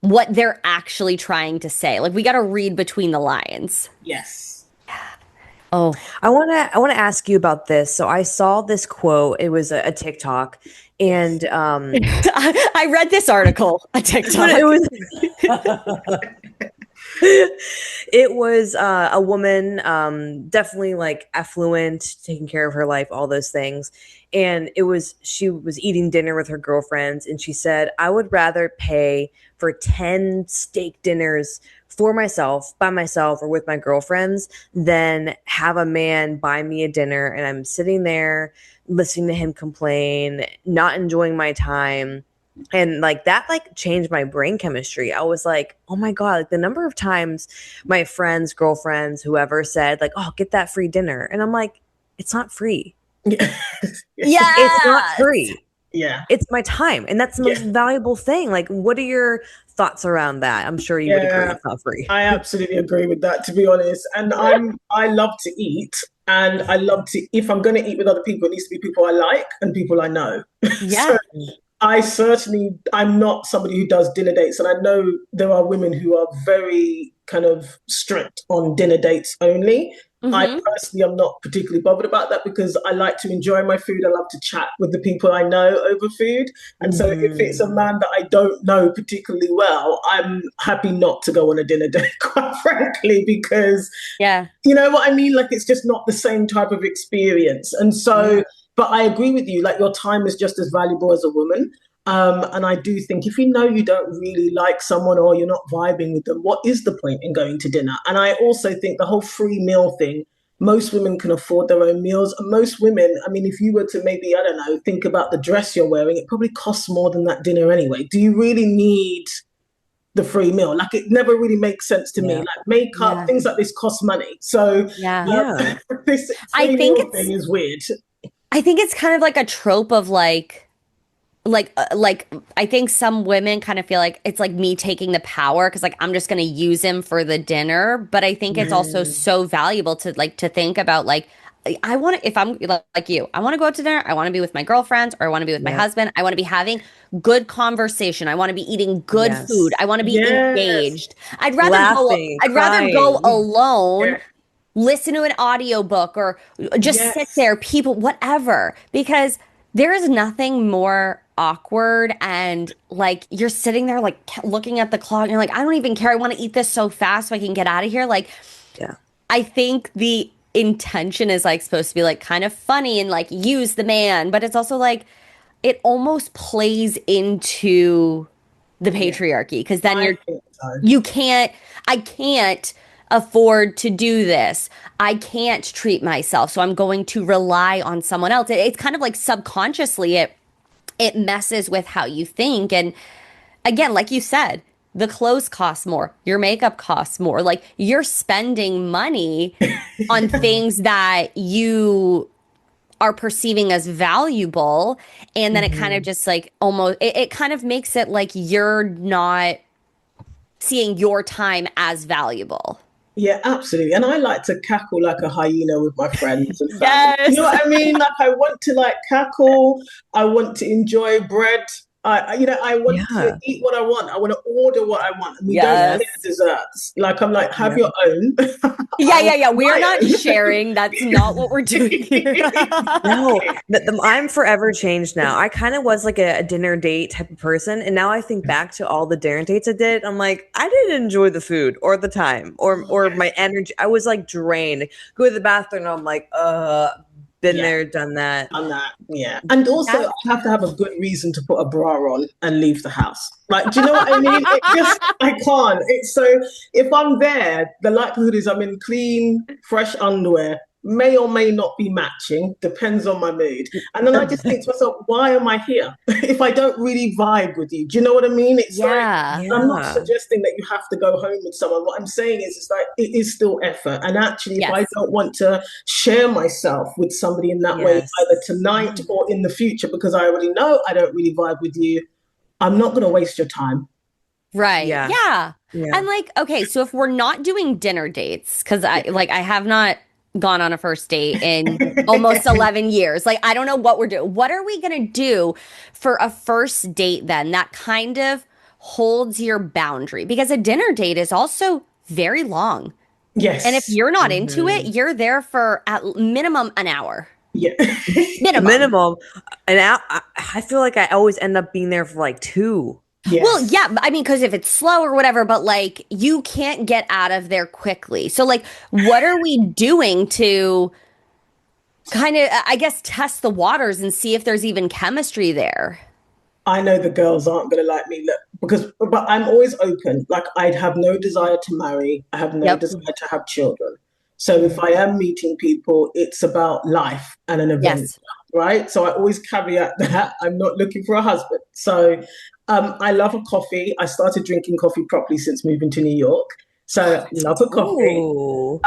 what they're actually trying to say. Like we got to read between the lines. Yes. Oh, I want to ask you about this. So I saw this quote. It was a TikTok, Yes. and I read this article on TikTok. it was it was a woman, definitely like affluent, taking care of her life, all those things. And she was eating dinner with her girlfriends, and she said, I would rather pay for 10 steak dinners for myself, by myself, or with my girlfriends than have a man buy me a dinner and I'm sitting there listening to him complain, not enjoying my time. And like that like changed my brain chemistry. I was like, oh my God, like the number of times my friends, girlfriends, whoever said like, oh, get that free dinner. And I'm like, it's not free. It's not Yes. free. Yeah. It's my time. And that's the most Yeah. valuable thing. Like, what are your thoughts around that? I'm sure you would agree Yeah. it's not free. I absolutely agree with that, to be honest. And I love to eat, and I love to, if I'm going to eat with other people, it needs to be people I like and people I know. Yeah. So I'm not somebody who does dinner dates, and I know there are women who are very kind of strict on dinner dates only. I Mm-hmm. personally am not particularly bothered about that because I like to enjoy my food. I love to chat with the people I know over food. And so if it's a Mhm. man that I don't know particularly well, I'm happy not to go on a dinner date, quite frankly, because Yeah. you know what I mean? Like it's just not the same type of experience. And Yeah. so, but I agree with you, like your time is just as valuable as a woman. And I do think if you know you don't really like someone or you're not vibing with them, what is the point in going to dinner? And I also think the whole free meal thing, most women can afford their own meals. And most women, I mean, if you were to maybe, I don't know, think about the dress you're wearing, it probably costs more than that dinner anyway. Do you really need the free meal? Like it never really makes sense to me. Yeah. Like makeup, Yeah. things like this cost money. So Yeah. Yeah. this I free think meal it's thing is weird. I think it's kind of like a trope of like I think some women kind of feel like it's like me taking the power because like I'm just gonna use him for the dinner. But I think it's also Mm. so valuable to like to think about like I want to if I'm like you, I want to go out to dinner. I want to be with my girlfriends or I want to be with my Yeah. husband. I want to be having good conversation. I want to be eating good food. Yes. I want to be Yes. engaged. I'd rather go Laughing, I'd rather go crying. alone, Yeah. listen to an audiobook or just sit Yes. there, people, whatever, because there is nothing more awkward and like you're sitting there like looking at the clock and you're like, I don't even care. I want to eat this so fast so I can get out of here. Like, Yeah. I think the intention is like supposed to be like kind of funny and like use the man, but it's also like it almost plays into the Yeah. patriarchy because then I you're think so. you can't, I can't afford to do this. I can't treat myself. So I'm going to rely on someone else. It's kind of like subconsciously it messes with how you think. And again, like you said, the clothes cost more, your makeup costs more. Like you're spending money on things that you are perceiving as valuable. And then it kind of Mhm. just like almost, it kind of makes it like you're not seeing your time as valuable. Yeah, absolutely. And I like to cackle like a hyena with my friends and family. You know Yes. what I mean? Like I want to like cackle. I want to enjoy bread. I want to Yeah. eat what I want. I want to order what I want. And we don't Yes. share desserts. Like I'm like, have Yeah. your own. Yeah, I yeah, want yeah. We are my not own. sharing. That's not what we're doing here. No, I'm forever changed now. I kind of was like a dinner date type of person, and now I think back to all the dinner dates I did. I'm like, I didn't enjoy the food or the time or my energy. I was like drained. Go to the bathroom, and I'm like, been Yeah. there, done that. And that, yeah. And also, I That's have to have a good reason to put a bra on and leave the house. Like, do you know what I mean? It just, I can't. It's so, if I'm there, the likelihood is I'm in clean, fresh underwear, may or may not be matching, depends on my mood. And then I just think to myself, why am I here if I don't really vibe with you? Do you know what I mean? It's like, yeah. I'm not Yeah. suggesting that you have to go home with someone. What I'm saying is, it's like it is still effort. And actually, if I Yes. don't want to share myself with somebody in that way, Yes. either tonight or in the future, because I already know I don't really vibe with you, I'm not going to waste your time. Right. Yeah. Yeah. Yeah. And like, okay, so if we're not doing dinner dates, because I have not gone on a first date in almost 11 years. Like, I don't know what we're doing. What are we gonna do for a first date then that kind of holds your boundary? Because a dinner date is also very long. And if Yes. you're not into it, Mhm. you're there for at minimum an hour. Yeah. Minimum. Minimum. And I feel like I always end up being there for like 2. Well, Yes. yeah, I mean, because if it's slow or whatever, but like you can't get out of there quickly. So, like, what are we doing to kind of, I guess, test the waters and see if there's even chemistry there? I know the girls aren't going to like me, look, because, but I'm always open. Like, I'd have no desire to marry, I have no Yep. desire to have children. So if I am meeting people, it's about life and an adventure, Yes. right? So I always caveat that I'm not looking for a husband. So I love a coffee. I started drinking coffee properly since moving to New York. So love a coffee. Ooh.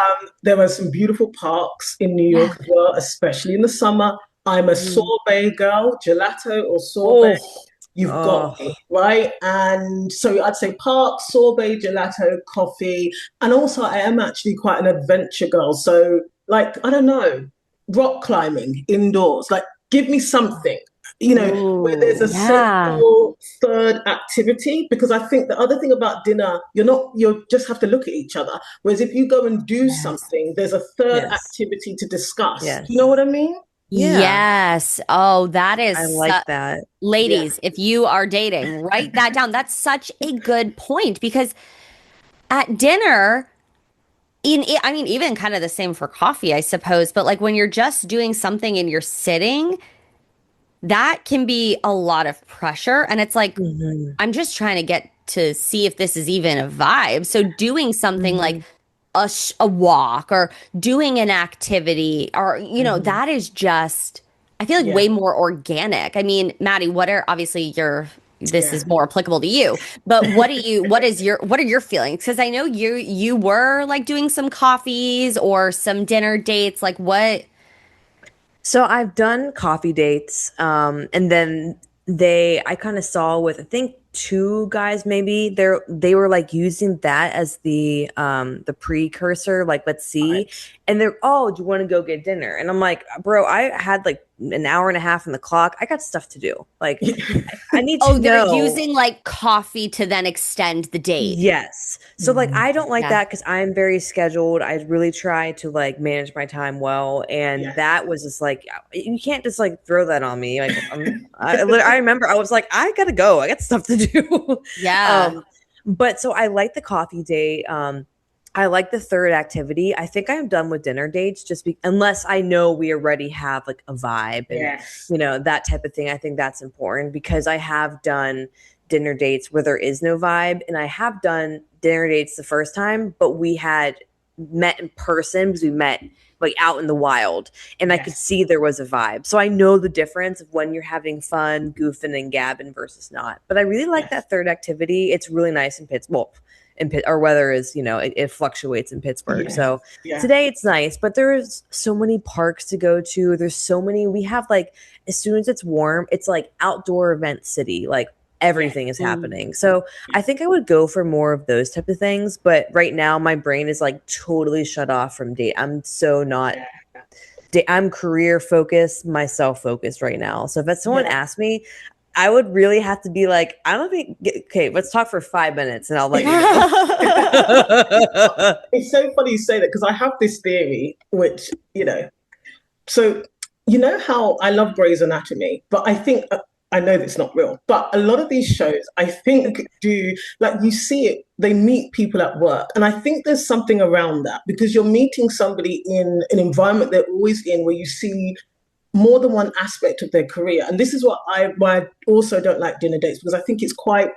There are some beautiful parks in New Yeah. York as well, especially in the summer. I'm a Mm. sorbet girl, gelato or sorbet. Oh, You've got Oh. me, right? And so I'd say park, sorbet, gelato, coffee. And also, I am actually quite an adventure girl. So, like, I don't know, rock climbing indoors. Like, give me something, where there's ooh, a yeah. sensual third activity, because I think the other thing about dinner, you just have to look at each other. Whereas if you go and do Yes. something, there's a third Yes. activity to discuss. Do you know Yes. what I mean? Yeah. Yes. Oh, that is I like that. Yeah. ladies, if you are dating, write that down. That's such a good point because at dinner, I mean, even kind of the same for coffee, I suppose, but like when you're just doing something and you're sitting, that can be a lot of pressure. And it's like, Hmm. I'm just trying to get to see if this is even a vibe. So doing something like Hmm. a walk or doing an activity or, Hmm. that is just, I feel like Yeah. way more organic. I mean, Maddie, obviously this Yeah. is more applicable to you, but what are your feelings? Because I know you were like doing some coffees or some dinner dates. Like what? So I've done coffee dates, and then I kind of saw with I think two guys maybe they were like using that as the precursor, like let's Right. see, and they're oh, do you want to go get dinner? And I'm like, bro, I had like an hour and a half on the clock. I got stuff to do. Like, I need to Oh, they're know. using like coffee to then extend the date. Yes. So like I don't like Yeah. that because I'm very scheduled. I really try to like manage my time well, and Yes. that was just like you can't just like throw that on me. Like I remember I was like I gotta go. I got stuff to do. Yeah. um, but so I like the coffee date. I like the third activity. I think I'm done with dinner dates unless I know we already have like a vibe and Yes. that type of thing. I think that's important because I have done dinner dates where there is no vibe, and I have done dinner dates the first time, but we had met in person because we met like out in the wild, and I could Yes. see there was a vibe. So I know the difference of when you're having fun, goofing and gabbing versus not. But I really like Yes. that third activity. It's really nice in Pittsburgh. Well, or weather is, it fluctuates in Pittsburgh. Yes. So Yeah. today it's nice, but there's so many parks to go to. There's so many. We have like as soon as it's warm, it's like outdoor event city. Like Yes. everything is happening. So I think I would go for more of those type of things. But right now, my brain is like totally shut off from date. I'm so not. Yeah. I'm career focused, myself focused right now. So if someone Yeah. asked me, I would really have to be like, I don't think. Okay, let's talk for 5 minutes, and I'll let you know. It's so funny you say that because I have this theory, which, so you know how I love Grey's Anatomy, but I think I know that's not real. But a lot of these shows, I think, do like you see it, they meet people at work. And I think there's something around that because you're meeting somebody in an environment they're always in where you see more than one aspect of their career. And this is why I also don't like dinner dates because I think it's quite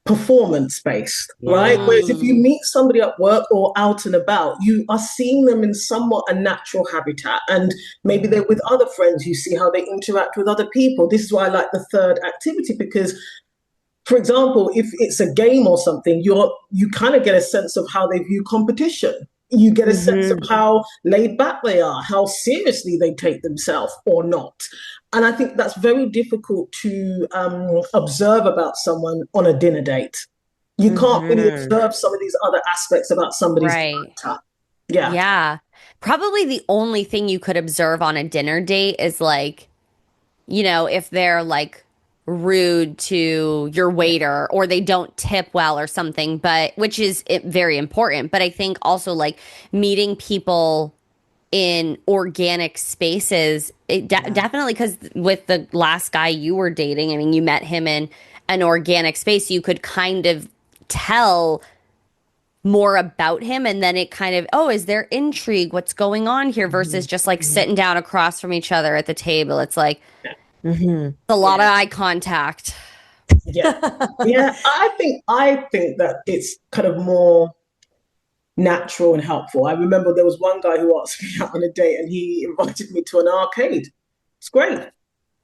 performance based, right? Yeah. Whereas if you meet somebody at work or out and about, you are seeing them in somewhat a natural habitat. And maybe they're with other friends, you see how they interact with other people. This is why I like the third activity because, for example, if it's a game or something, you kind of get a sense of how they view competition. You get a sense of how laid back they are, how seriously they take themselves or not. And I think that's very difficult to observe about someone on a dinner date. You can't really observe some of these other aspects about somebody's Right. character. Yeah. Yeah. Probably the only thing you could observe on a dinner date is like, if they're like rude to your waiter or they don't tip well or something, but which is very important. But I think also like meeting people in organic spaces, definitely because with the last guy you were dating, I mean, you met him in an organic space, you could kind of tell more about him and then it kind of, oh, is there intrigue, what's going on here versus just like sitting down across from each other at the table. It's like a lot of eye contact. Yeah. Yeah. I think that it's kind of more natural and helpful. I remember there was one guy who asked me out on a date and he invited me to an arcade. It's great.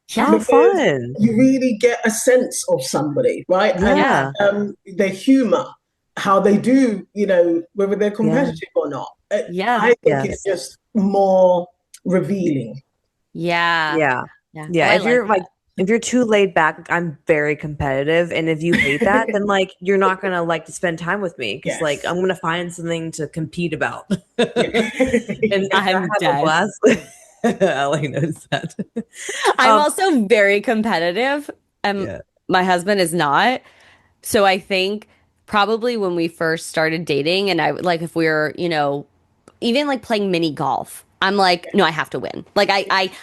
Yeah. How fun. You really get a sense of somebody, right? Yeah. And their humor, how they do, whether they're competitive or not. Yeah. I think it's just more revealing. Yeah. Yeah. Yeah. Yeah. Oh, If you're like, if you're too laid back, I'm very competitive. And if you hate that, then like you're not gonna like to spend time with me because like I'm gonna find something to compete about. And if I I'm have dead. a blast, Ali knows that. I'm also very competitive. Yeah. My husband is not. So I think probably when we first started dating and I like if we were, even like playing mini golf, I'm like, no, I have to win. Like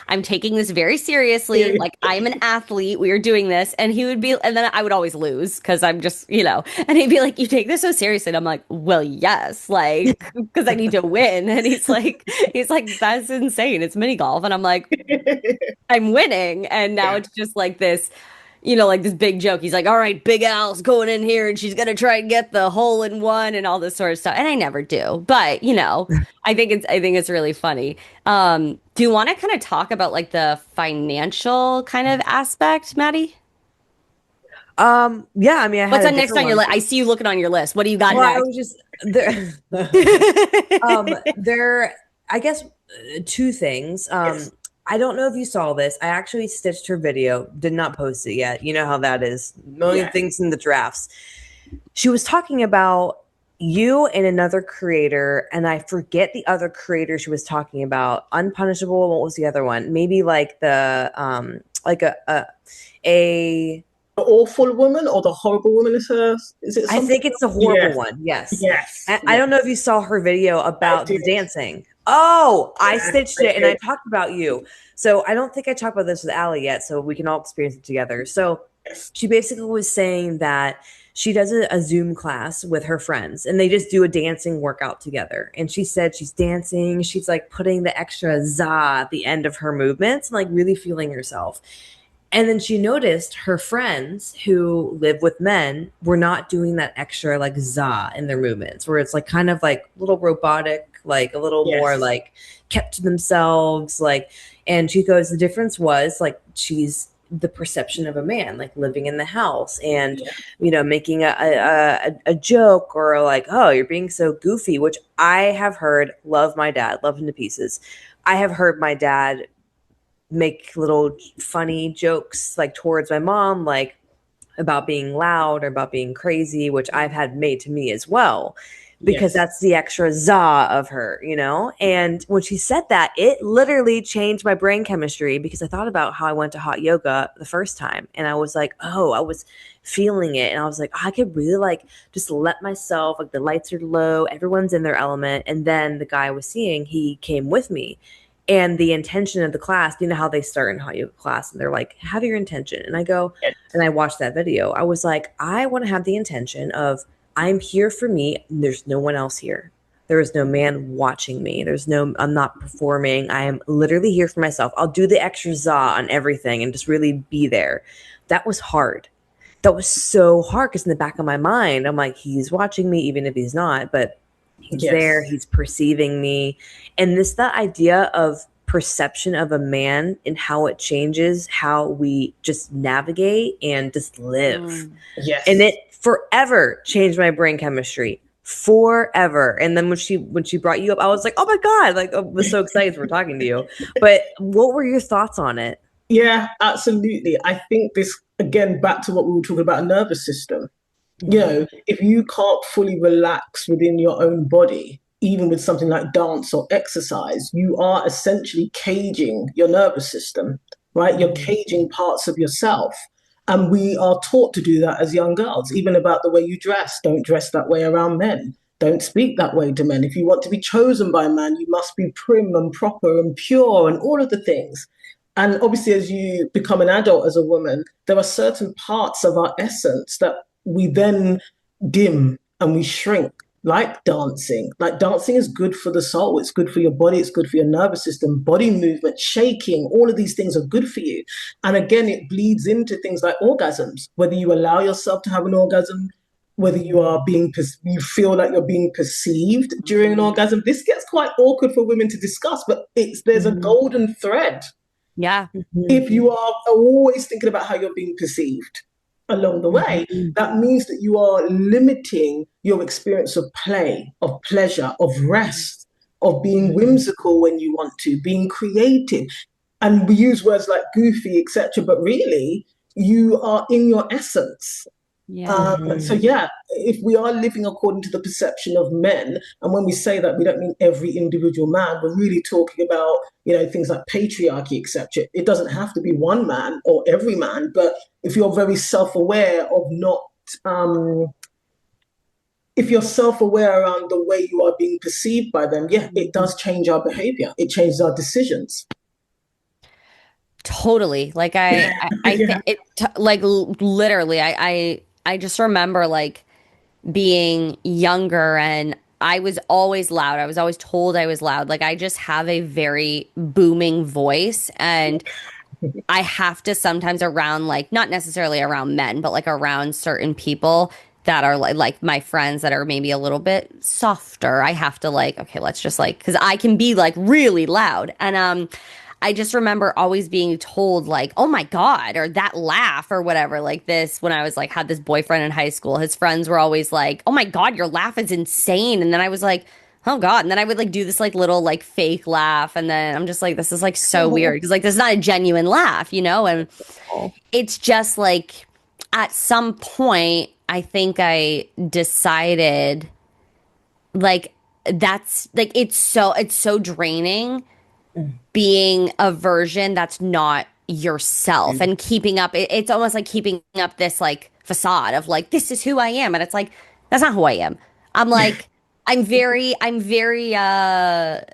I'm taking this very seriously. Like I'm an athlete. We are doing this. And he would be, and then I would always lose because I'm just, and he'd be like, you take this so seriously. And I'm like, well, yes, like, because I need to win. And he's like, that's insane. It's mini golf. And I'm like, I'm winning. And now Yeah. it's just like this, like this big joke. He's like, all right, Big Al's going in here and she's gonna try and get the hole in one and all this sort of stuff. And I never do. But, I think it's really funny. Do you want to kind of talk about like the financial kind of aspect, Maddie? Yeah, I mean, I What's had a on next different on your one. list? I see you looking on your list. What do you got Well, I next? was just there. There, I guess, two things. Yes. I don't know if you saw this. I actually stitched her video, did not post it yet. You know how that is. Million Yeah. things in the drafts. She was talking about you and another creator, and I forget the other creator she was talking about. Unpunishable. What was the other one? Maybe like like a The awful woman or the horrible woman is her. Is it I something? think it's the horrible Yes. one. Yes. Yes. I Yes. don't know if you saw her video I about the did. dancing. Oh, I Yeah, stitched I it and I did. talked about you. So I don't think I talked about this with Ali yet, so we can all experience it together. So Yes. she basically was saying that she does a Zoom class with her friends and they just do a dancing workout together. And she said she's dancing, she's like putting the extra za at the end of her movements and like really feeling herself. And then she noticed her friends who live with men were not doing that extra like za in their movements, where it's like kind of like a little robotic, like a little more Yes. like kept to themselves. Like, and she goes, the difference was like she's the perception of a man, like living in the house and, Yeah. making a joke or like, oh, you're being so goofy, which I have heard, love my dad, love him to pieces. I have heard my dad make little funny jokes like towards my mom, like about being loud or about being crazy, which I've had made to me as well, because Yes. that's the extra za of her. And when she said that, it literally changed my brain chemistry because I thought about how I went to hot yoga the first time and I was like, oh, I was feeling it. And I was like, I could really like just let myself, like the lights are low, everyone's in their element. And then the guy I was seeing, he came with me. And the intention of the class, you know how they start in hot yoga class and they're like, have your intention. And I go, Yes. and I watched that video. I was like, I want to have the intention of I'm here for me. And there's no one else here. There is no man watching me. I'm not performing. I am literally here for myself. I'll do the extra za on everything and just really be there. That was hard. That was so hard because in the back of my mind, I'm like, he's watching me, even if he's not, but he's there, Yes. he's perceiving me. And the idea of perception of a man and how it changes how we just navigate and just live. Yes. And it forever changed my brain chemistry. Forever. And then when she brought you up, I was like, oh my God, like I was so excited for talking to you. But what were your thoughts on it? Yeah, absolutely. I think this, again, back to what we were talking about, nervous system. If you can't fully relax within your own body, even with something like dance or exercise, you are essentially caging your nervous system, right? You're caging parts of yourself. And we are taught to do that as young girls, even about the way you dress. Don't dress that way around men. Don't speak that way to men. If you want to be chosen by a man, you must be prim and proper and pure and all of the things. And obviously, as you become an adult as a woman, there are certain parts of our essence that we then dim and we shrink, like dancing. Like dancing is good for the soul. It's good for your body. It's good for your nervous system, body movement, shaking. All of these things are good for you. And again, it bleeds into things like orgasms, whether you allow yourself to have an orgasm, whether you feel like you're being perceived during an orgasm. This gets quite awkward for women to discuss, but there's a golden thread. Yeah. If you are always thinking about how you're being perceived along the way, that means that you are limiting your experience of play, of pleasure, of rest, of being whimsical when you want to, being creative. And we use words like goofy, etc. But really, you are in your essence. Yeah. So yeah, if we are living according to the perception of men, and when we say that, we don't mean every individual man. We're really talking about, things like patriarchy, etc. It doesn't have to be one man or every man, but if you're very self-aware of not, if you're self-aware around the way you are being perceived by them, yeah, it does change our behavior. It changes our decisions. Totally. Like I think Yeah. it like literally I just remember like being younger and I was always loud. I was always told I was loud. Like I just have a very booming voice and I have to sometimes around like not necessarily around men, but like around certain people that are like my friends that are maybe a little bit softer. I have to like, okay, let's just like because I can be like really loud. And I just remember always being told like, "Oh my God," or that laugh or whatever like this when I was like had this boyfriend in high school. His friends were always like, "Oh my God, your laugh is insane." And then I was like, "Oh God." And then I would like do this like little like fake laugh and then I'm just like this is like so weird because like this is not a genuine laugh, you know? And it's just like at some point I think I decided like that's like it's so draining being a version that's not yourself and keeping up it's almost like keeping up this like facade of like this is who I am and it's like that's not who I am. I'm like I'm very I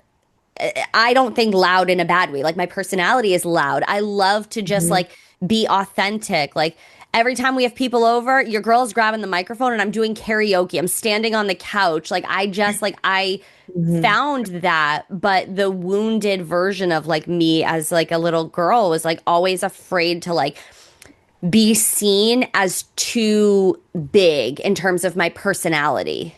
don't think loud in a bad way. Like my personality is loud. I love to just Mhm. like be authentic. Like every time we have people over, your girl's grabbing the microphone and I'm doing karaoke. I'm standing on the couch. Like I just like I Mhm. found that, but the wounded version of like me as like a little girl was like always afraid to like be seen as too big in terms of my personality.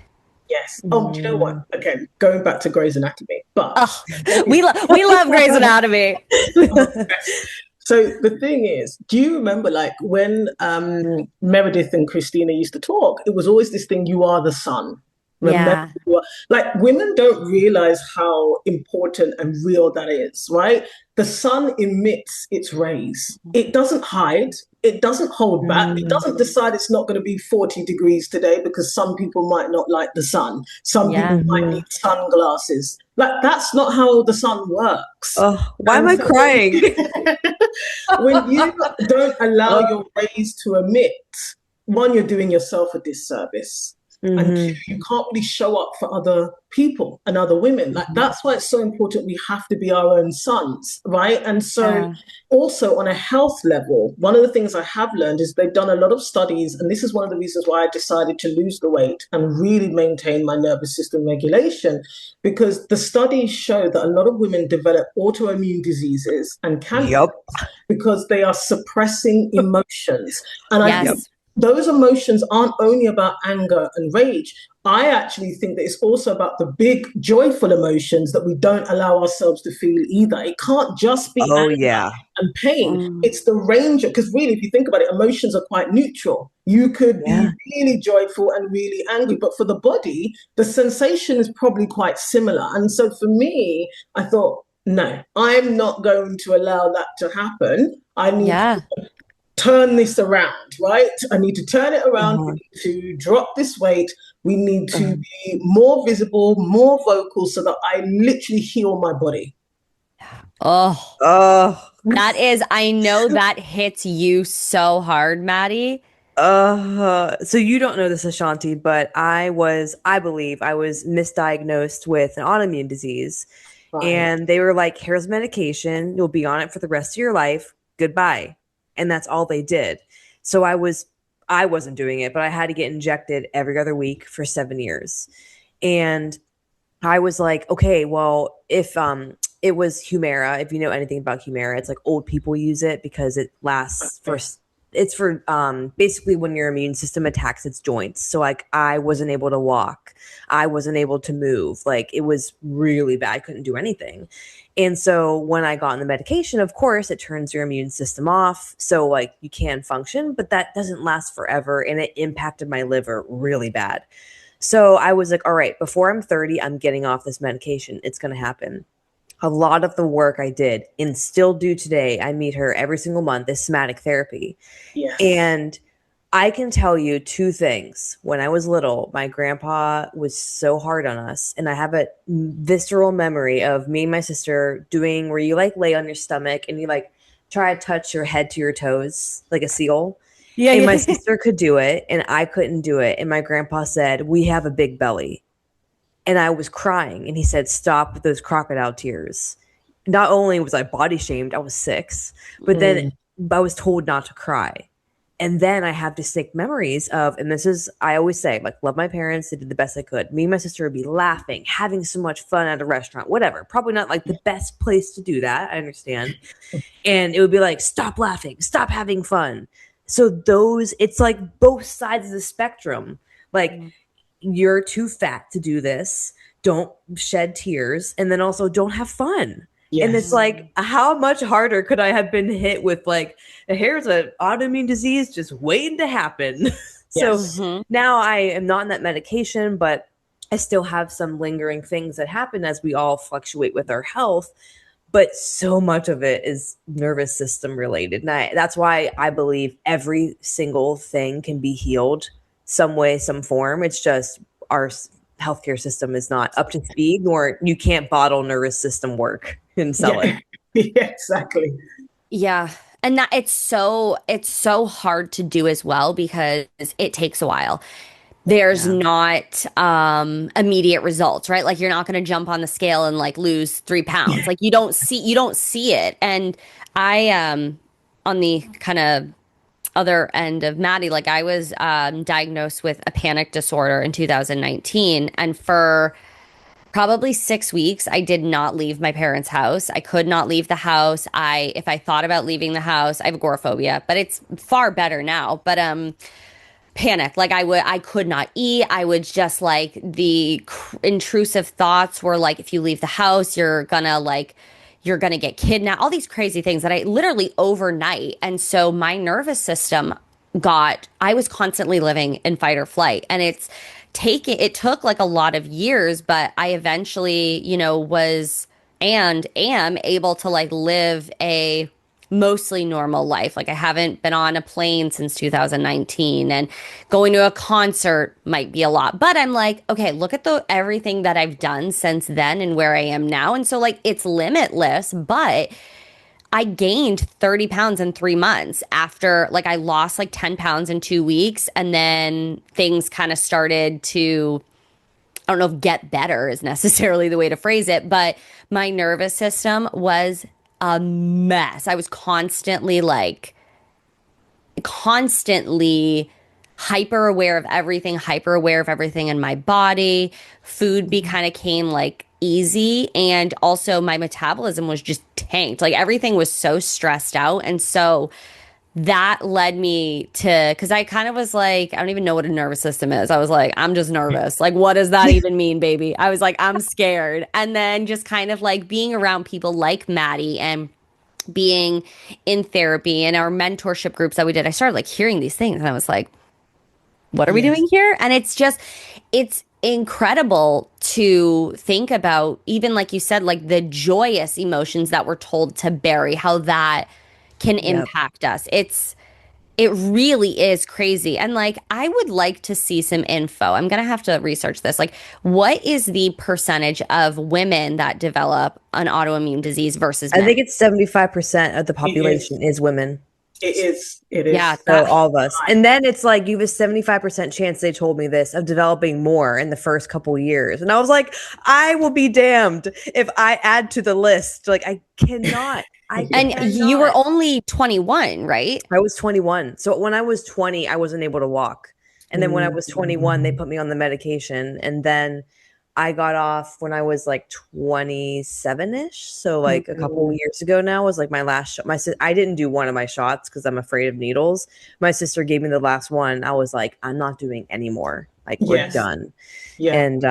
Yes. Oh, do you know what? Mhm. Okay, going back to Grey's Anatomy, but Oh, we love Grey's Anatomy. so the thing is, do you remember like when Meredith and Christina used to talk? It was always this thing, you are the sun. Remember, Yeah. like women don't realize how important and real that is, right? The sun emits its rays. It doesn't hide. It doesn't hold back. It Mhm. doesn't decide it's not going to be 40 degrees today because some people might not like the sun. Some people Yeah. might need Mhm. sunglasses. Like that's not how the sun works. Oh, why am And I so crying? when you don't allow Oh. your rays to emit, one, you're doing yourself a disservice. And two, Mhm. you can't really show up for other people and other women. Like Mhm. that's why it's so important we have to be our own sons, right? And so Yeah. also on a health level, one of the things I have learned is they've done a lot of studies, and this is one of the reasons why I decided to lose the weight and really maintain my nervous system regulation, because the studies show that a lot of women develop autoimmune diseases and cancer Yep. because they are suppressing emotions. And I Yep. think Yes. those emotions aren't only about anger and rage. I actually think that it's also about the big joyful emotions that we don't allow ourselves to feel either. It can't just be Oh anger yeah. and pain. Mm. It's the range of, because really, if you think about it, emotions are quite neutral. You could be Yeah. really joyful and really angry, but for the body, the sensation is probably quite similar. And so for me, I thought, no, I'm not going to allow that to happen. I need Yeah. turn this around, right? I need to turn it around. We Uh-huh. need to drop this weight. We need to Uh-huh. be more visible, more vocal so that I literally heal my body. Oh, Oh. that is, I know that hits you so hard, Maddie. So you don't know this, Ashanti, but I believe I was misdiagnosed with an autoimmune disease. Right. And they were like, here's medication. You'll be on it for the rest of your life. Goodbye. And that's all they did. So I wasn't doing it, but I had to get injected every other week for 7 years. And I was like, okay, well, if it was Humira, if you know anything about Humira, it's like old people use it because it lasts for Okay. it's for basically when your immune system attacks its joints. So like I wasn't able to walk. I wasn't able to move. Like it was really bad. I couldn't do anything. And so when I got on the medication, of course, it turns your immune system off. So like you can function, but that doesn't last forever. And it impacted my liver really bad. So I was like, all right, before I'm 30, I'm getting off this medication. It's going to happen. A lot of the work I did and still do today, I meet her every single month, is somatic therapy. Yes. And I can tell you two things. When I was little, my grandpa was so hard on us, and I have a visceral memory of me and my sister doing where you like lay on your stomach and you like try to touch your head to your toes like a seal. Yeah, And my yeah. sister could do it, and I couldn't do it. And my grandpa said, "We have a big belly." And I was crying, and he said, "Stop with those crocodile tears." Not only was I body shamed, I was 6, but then Mm. I was told not to cry. And then I have distinct memories of, and this is, I always say, like, love my parents. They did the best they could. Me and my sister would be laughing, having so much fun at a restaurant, whatever. Probably not like the best place to do that. I understand. And it would be like, stop laughing, stop having fun. So it's like both sides of the spectrum. Like, you're too fat to do this. Don't shed tears. And then also don't have fun. And it's Yes. like, how much harder could I have been hit with, like, here's an autoimmune disease just waiting to happen? So Yes. now I am not on that medication, but I still have some lingering things that happen as we all fluctuate with our health. But so much of it is nervous system related. And that's why I believe every single thing can be healed some way, some form. It's just our healthcare system is not up to speed, nor you can't bottle nervous system work and sell it. Yeah, exactly. Yeah. And that it's so hard to do as well because it takes a while. There's Yeah. not immediate results, right? Like you're not going to jump on the scale and like lose 3 pounds. Like you don't see it. And I on the kind of other end of Maddie, like I was diagnosed with a panic disorder in 2019, and for probably 6 weeks, I did not leave my parents' house. I could not leave the house. If I thought about leaving the house, I have agoraphobia, but it's far better now. But panic, like I could not eat. I would just like intrusive thoughts were like, if you leave the house, you're gonna get kidnapped. All these crazy things that I literally overnight. And so my nervous system I was constantly living in fight or flight, and it took like a lot of years, but I eventually, was and am able to like live a mostly normal life. Like I haven't been on a plane since 2019, and going to a concert might be a lot. But I'm like, okay, look at everything that I've done since then and where I am now. And so like it's limitless, but I gained 30 pounds in 3 months after like I lost like 10 pounds in 2 weeks. And then things kind of started to, I don't know if get better is necessarily the way to phrase it, but my nervous system was a mess. I was constantly hyper aware of everything in my body. Food kind of came like easy, and also my metabolism was just tanked. Like everything was so stressed out, and so that led me to, because I kind of was like, I don't even know what a nervous system is. I was like, I'm just nervous. Like, what does that even mean, baby? I was like, I'm scared. And then just kind of like being around people like Maddie and being in therapy and our mentorship groups that we did, I started like hearing these things, and I was like, what are we doing here? And it's incredible to think about, even like you said, like the joyous emotions that we're told to bury, how that can impact us. It really is crazy. And like, I would like to see some info. I'm going to have to research this. Like, what is the percentage of women that develop an autoimmune disease versus men? I think it's 75% of the population is women. It is. It is. Yeah, So all of us. And then it's like you have a 75% chance, they told me this, of developing more in the first couple years. And I was like, I will be damned if I add to the list. Like I cannot. And you were only 21, right? I was 21. So when I was 20, I wasn't able to walk. And then when I was 21, they put me on the medication. And then I got off when I was like 27-ish. So like a couple years ago now was like my last shot. I didn't do one of my shots because I'm afraid of needles. My sister gave me the last one. I was like, I'm not doing any more. Like we're done. Yeah. And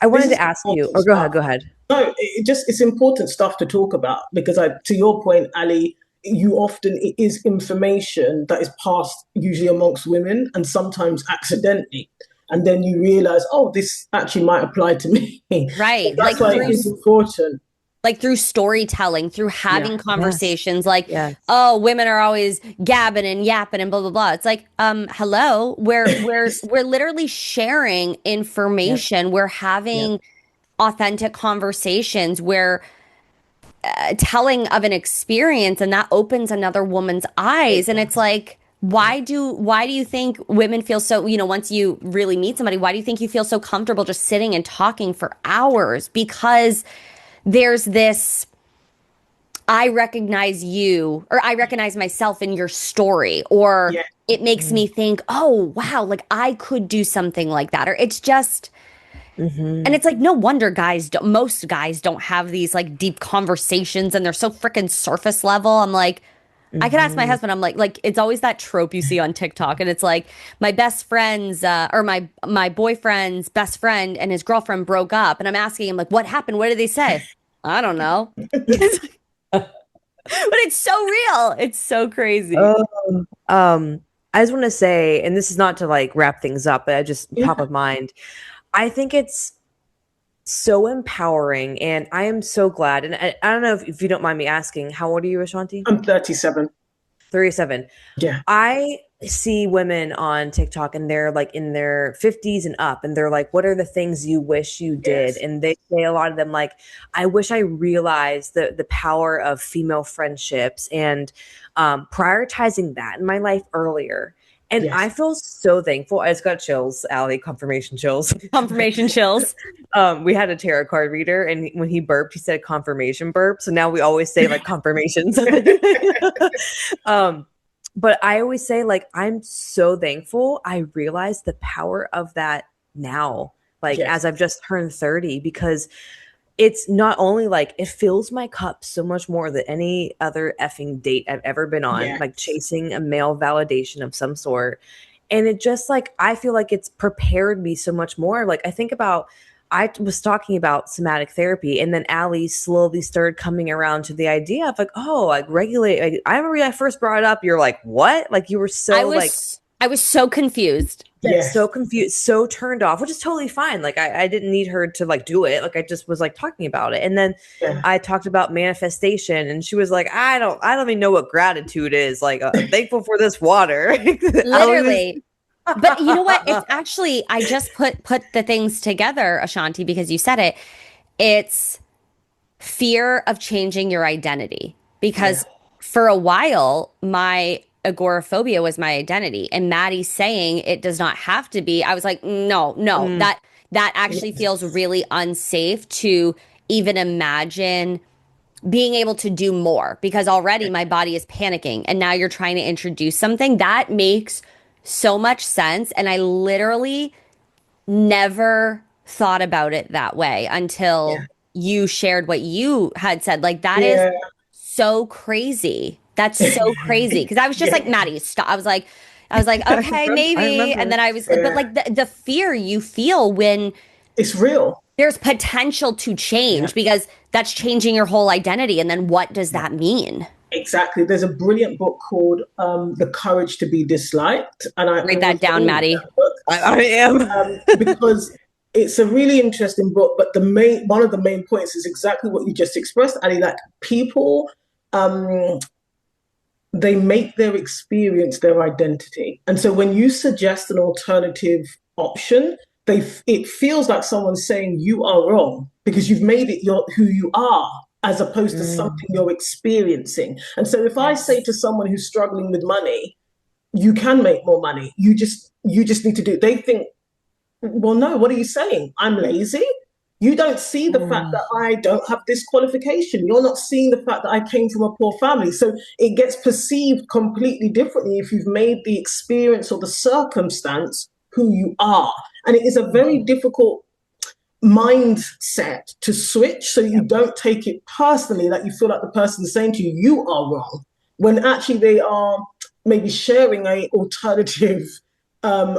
I wanted to ask you. Oh, go ahead. No, it's important stuff to talk about because to your point, Ali, it is information that is passed usually amongst women and sometimes accidentally. And then you realize, oh, this actually might apply to me. Right. That's why it is important. like through storytelling, through having conversations, like, Yes. oh, women are always gabbing and yapping and blah blah blah. It's like, hello, we're literally sharing Yep. information. We're Yep. having authentic conversations. We're telling of an experience, and that opens another woman's eyes. And it's like, why do you think women feel so, once you really meet somebody, why do you think you feel so comfortable just sitting and talking for hours? Because there's this, I recognize you, or I recognize myself in your story, or Yeah. it makes me think, oh, wow, like I could do something like that. Or it's just, and Mm-hmm. it's like, no wonder most guys don't have these like deep conversations, and they're so freaking surface level. I'm like, I could ask my Mm-hmm. husband. I'm like it's always that trope you see on TikTok, and it's like my best friend's or my boyfriend's best friend and his girlfriend broke up, and I'm asking him like, what happened? What did they say? I don't know. But it's so real. It's so crazy. Oh, I just want to say, and this is not to like wrap things up, but I just Yeah. pop of mind. I think it's so empowering, and I am so glad. And I don't know if you don't mind me asking, how old are you, Ashanti? I'm 37. 37. Yeah. I see women on TikTok and they're like in their 50s and up, and they're like, what are the things you wish you did? Yes. And they say, a lot of them, like, I wish I realized the power of female friendships and prioritizing that in my life earlier. And I Yes. feel so thankful. I just got chills, Ali, confirmation chills. Confirmation chills. We had a tarot card reader, and when he burped, he said confirmation burp. So now we always say like confirmations. um, but I always say, like, I'm so thankful I realized the power of that now, like Yes. as I've just turned 30, because it's not only like it fills my cup so much more than any other effing date I've ever been on, like Yes. chasing a male validation of some sort. And it just like, I feel like it's prepared me so much more. Like, I think about, I was talking about somatic therapy, and then Ali slowly started coming around to the idea of like, oh, like regulate. Like, I remember when I first brought it up, you're like, what? Like, you were I so like, was I was so confused. yeah, Yes. so confused, so turned off, which is totally fine. Like, I didn't need her to like do it. Like, I just was like talking about it. And then Yeah. I talked about manifestation, and she was like, I don't even know what gratitude is. Like, thankful for this water. Ali was, Literally. But you know what? It's actually, I just put the things together, Ashanti, because you said it. It's fear of changing your identity. Yeah. Because for a while, my agoraphobia was my identity. And Maddie saying it does not have to be, I was like, no, no, mm, that actually feels Yes. really unsafe to even imagine being able to do more, because already my body is panicking, and now you're trying to introduce something that makes so much sense. And I literally never thought about it that way until Yeah. you shared what you had said. Like, that is Yeah. so crazy. That's so crazy. Because I was just Yeah. like, Maddie, stop. I was like, okay, I maybe. And remember. then I was, but Yeah. like the fear you feel when It's real. there's potential to Yeah. change, because that's changing your whole identity. And then what does that mean? Exactly. There's a brilliant book called The Courage to Be Disliked. And I Write that down, recommend Maddie. that book I am. because it's a really interesting book. But one of the main points is exactly what you just expressed, Ali, that people, um, they make their experience their identity. And so when you suggest an alternative option, it feels like someone's saying you are wrong because you've made it who you are, as opposed to Mm, something you're experiencing. And so if I say yes. to someone who's struggling with money, you can make more money. You just need to do it. They think, well, no, what are you saying? I'm lazy. You don't see the fact Mm, that I don't have this qualification. You're not seeing the fact that I came from a poor family. So it gets perceived completely differently if you've made the experience or the circumstance who you are. And it is a very difficult mindset to switch, so you yep. don't take it personally that you feel like the person's saying to you, you are wrong, when actually they are maybe sharing a alternative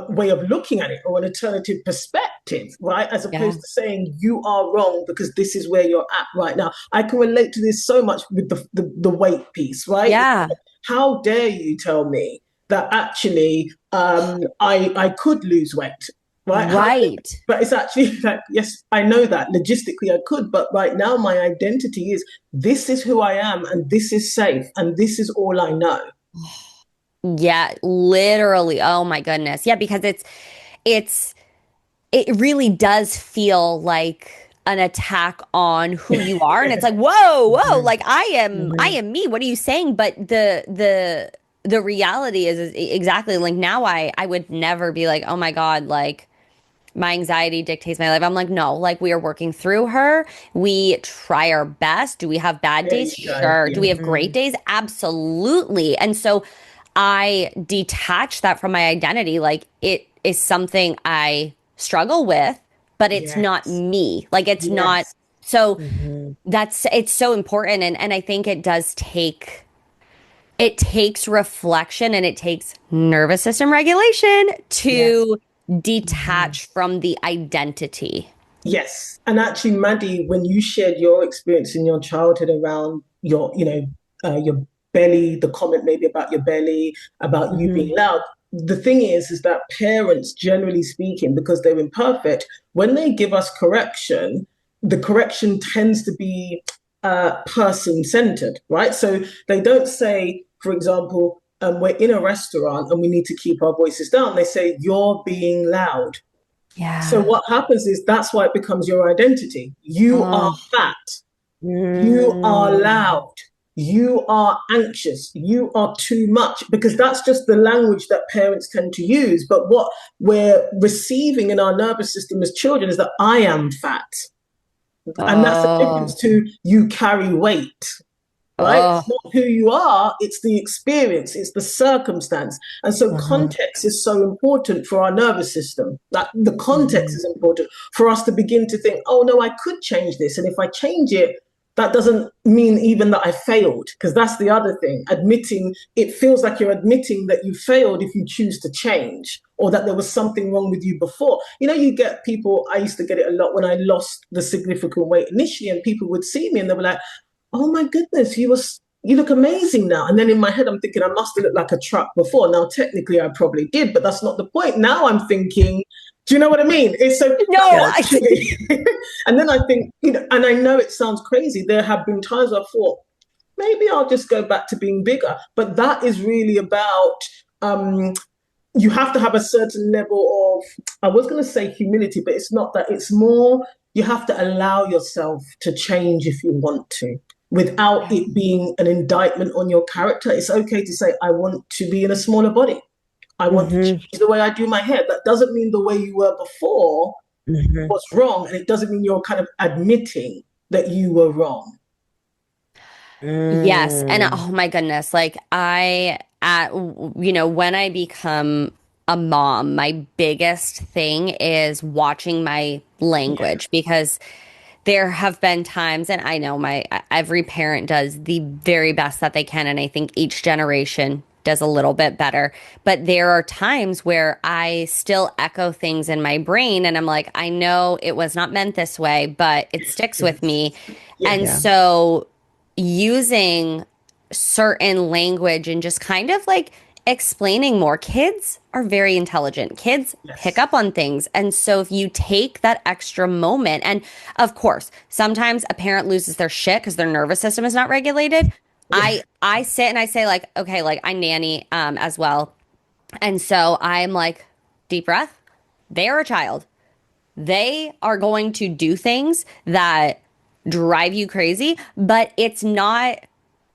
way of looking at it, or an alternative perspective, right? As Yeah. opposed to saying you are wrong because this is where you're at right now. I can relate to this so much with the weight piece, right? Yeah. How dare you tell me that actually I could lose weight? right? Right. But it's actually like, yes, I know that logistically I could, but right now my identity is this is who I am, and this is safe, and this is all I know. Yeah, literally. Oh my goodness. Yeah, because it's it really does feel like an attack on who you are, and it's like, whoa, whoa, Mhm. like I Mhm. am me. What are you saying? But the reality is exactly like now I would never be like, oh my God, like my anxiety dictates my life. I'm like, no, like we are working through her. We try our best. Do we have bad There days? you go. Sure. Do Yeah. we have great Mhm. days? Absolutely. And so I detach that from my identity. Like it is something I struggle with, but it's not Yes. me. Like it's not. Yes. So Mhm. that's it's so important. And I think it takes reflection and it takes nervous system regulation Yes. to Mhm. detach from the identity. Yes. And actually, Maddie, when you shared your experience in your childhood around your, your belly, the comment maybe about your belly, about you being Mhm. loud, the thing is that parents, generally speaking, because they're imperfect, when they give us correction, the correction tends to be person centered, right? So they don't say, for example, we're in a restaurant and we need to keep our voices down. They say, you're being loud. So Yeah. what happens is that's why it becomes your identity. You are Oh, fat. You are Mm. loud. You are anxious. You are too much, because that's just the language that parents tend to use. But what we're receiving in our nervous system as children is that I am fat. And that's the oh, difference to you carry weight, right? oh. It's not who you are, it's the experience, it's the circumstance. And so Uh-huh. context is so important for our nervous system. That the context Mhm. is important for us to begin to think, oh no, I could change this. And if I change it, that doesn't mean even that I failed, because that's the other thing. Admitting, it feels like you're admitting that you failed if you choose to change, or that there was something wrong with you before. You know, you get people, I used to get it a lot when I lost the significant weight initially, and people would see me and they were like, oh my goodness, you look amazing now. And then in my head, I'm thinking I must have looked like a truck before. Now, technically, I probably did, but that's not the point. Now I'm thinking, do you know what I mean? It's so No, Yes. actually, and then I think, and I know it sounds crazy. There have been times I thought maybe I'll just go back to being bigger, but that is really about. You have to have a certain level of, I was going to say humility, but it's not that. It's more, you have to allow yourself to change if you want to, without it being an indictment on your character. It's okay to say, I want to be in a smaller body. I want to Mhm. change the way I do my hair. That doesn't mean the way you were before Mhm. was wrong. And it doesn't mean you're kind of admitting that you were wrong. yes. And Mm. oh my goodness, like when I become a mom, my biggest thing is watching my Yeah. language because there have been times, and I know every parent does the very best that they can, and I think each generation does a little bit better. But there are times where I still echo things in my brain, and I'm like, I know it was not meant this way, but it sticks with me. And Yes. Yeah. so using certain language and just kind of like explaining more. Kids are very intelligent. Kids pick Yes. up on things. And so if you take that extra moment, and of course, sometimes a parent loses their shit because their nervous system is not regulated. Yeah. I sit and I say like, okay, like I nanny as well. And so I'm like, deep breath. They are a child. They are going to do things that drive you crazy, but it's not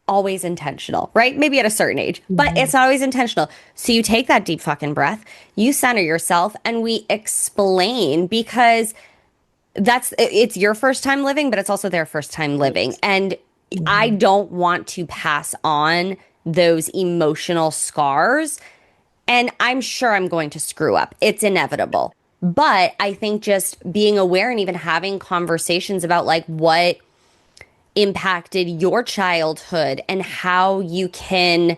always intentional, right? Maybe at a certain age, but it's Mhm. not always intentional. So you take that deep fucking breath, you center yourself, and we explain because it's your first time living, but it's also their first time living. Yes. And I Mhm. don't want to pass on those emotional scars. And I'm sure I'm going to screw up. It's inevitable. But I think just being aware and even having conversations about like what impacted your childhood and how you can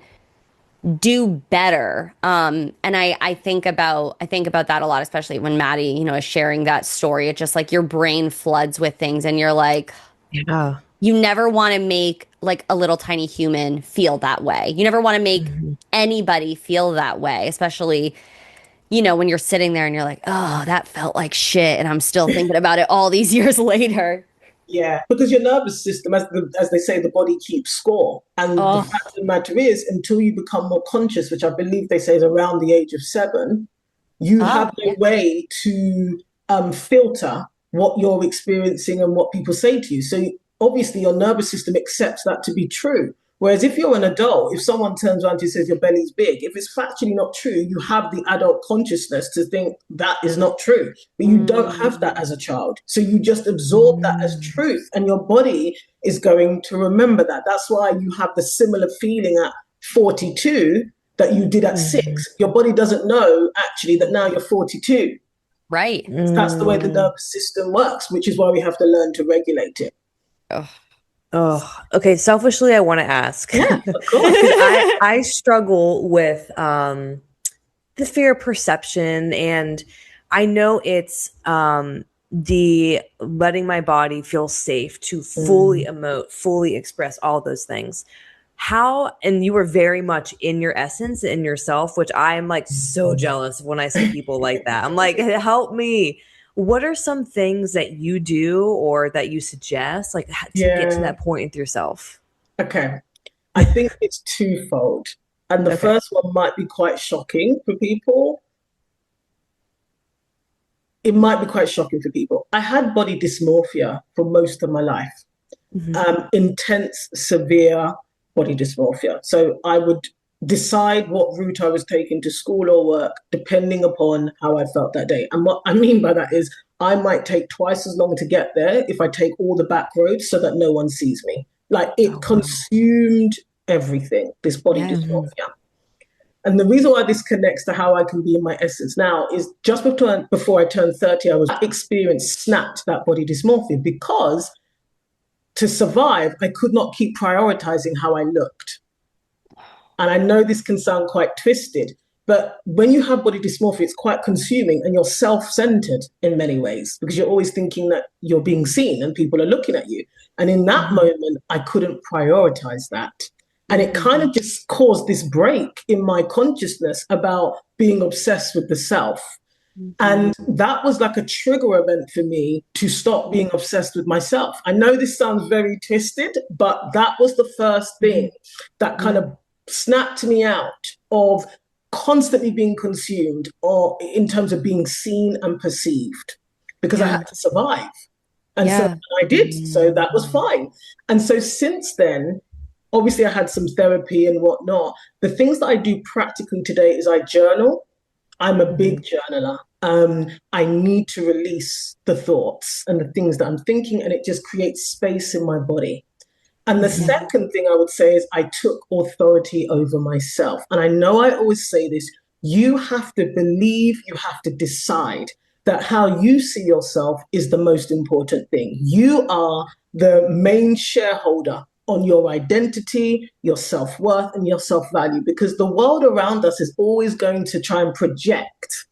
do better. And I think about that a lot, especially when Maddie, is sharing that story. It's just like your brain floods with things and you're like, Yeah. you never want to make like a little tiny human feel that way. You never want to make Mhm. anybody feel that way, especially when you're sitting there and you're like, oh, that felt like shit. And I'm still thinking about it all these years later. Yeah, because your nervous system, as they say, the body keeps score. And the Oh, fact of the matter is, until you become more conscious, which I believe they say is around the age of 7, you have oh, no way to filter what you're experiencing and what people say to you. So obviously, your nervous system accepts that to be true. Whereas if you're an adult, if someone turns around to you and says your belly's big, if it's factually not true, you have the adult consciousness to think that is not true. But you don't have that as a child. So you just absorb that as truth, and your body is going to remember that. That's why you have the similar feeling at 42 that you did at 6. Your body doesn't know actually that now you're 42. right. That's the way the nervous system works, which is why we have to learn to regulate it. Oh, Oh, okay. Selfishly, I want to ask. Yeah, of course. I struggle with the fear of perception, and I know it's the letting my body feel safe to fully emote, fully express all those things. How, and you were very much in your essence, in yourself, which I'm like so jealous when I see people like that. I'm like, help me. What are some things that you do or that you suggest, like to get to Yeah. that point with yourself? Okay. I think it's twofold. And the Okay. first one might be quite shocking for people. It might be quite shocking for people. I had body dysmorphia for most of my life. Intense, severe body dysmorphia. So I would decide what route I was taking to school or work depending upon how I felt that day. And what I mean by that is I might take twice as long to get there if I take all the back roads so that no one sees me. Like it consumed everything, this body dysmorphia. And the reason why this connects to how I can be in my essence now is just before I turned 30, that experience snapped that body dysmorphia because to survive, I could not keep prioritizing how I looked. And I know this can sound quite twisted, but when you have body dysmorphia, it's quite consuming and you're self-centered in many ways because you're always thinking that you're being seen and people are looking at you. And in that moment, I couldn't prioritize that. And it kind of just caused this break in my consciousness about being obsessed with the self. And that was like a trigger event for me to stop being obsessed with myself. I know this sounds very twisted, but that was the first thing that kind of snapped me out of constantly being consumed or in terms of being seen and perceived because I had to survive. And so I did. So that was fine. And so since then, obviously I had some therapy and whatnot. The things that I do practically today is I journal. I'm a big journaler. I need to release the thoughts and the things that I'm thinking, and it just creates space in my body. And the second thing I would say is I took authority over myself. And I know I always say this, you have to believe, you have to decide that how you see yourself is the most important thing. You are the main shareholder on your identity, your self-worth, and your self-value, because the world around us is always going to try and project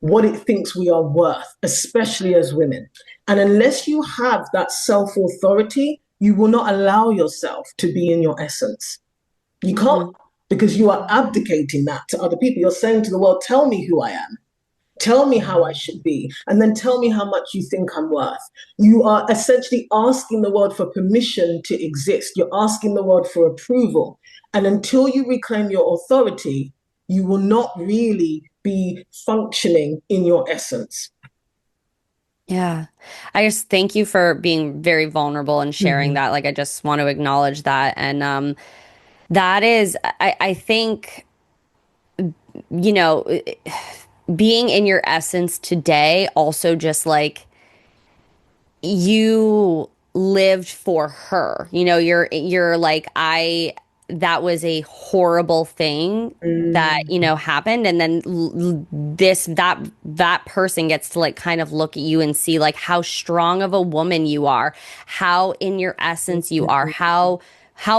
what it thinks we are worth, especially as women. And unless you have that self-authority, you will not allow yourself to be in your essence. You can't, because you are abdicating that to other people. You're saying to the world, tell me who I am. Tell me how I should be, and then tell me how much you think I'm worth. You are essentially asking the world for permission to exist. You're asking the world for approval. And until you reclaim your authority, you will not really be functioning in your essence. yeah. I just thank you for being very vulnerable and sharing that. Like, I just want to acknowledge that. And that is, I think, you know, being in your essence today also just like you lived for her. You're like, that was a horrible thing that, happened. And then that person gets to like kind of look at you and see like how strong of a woman you are, how in your essence you are, how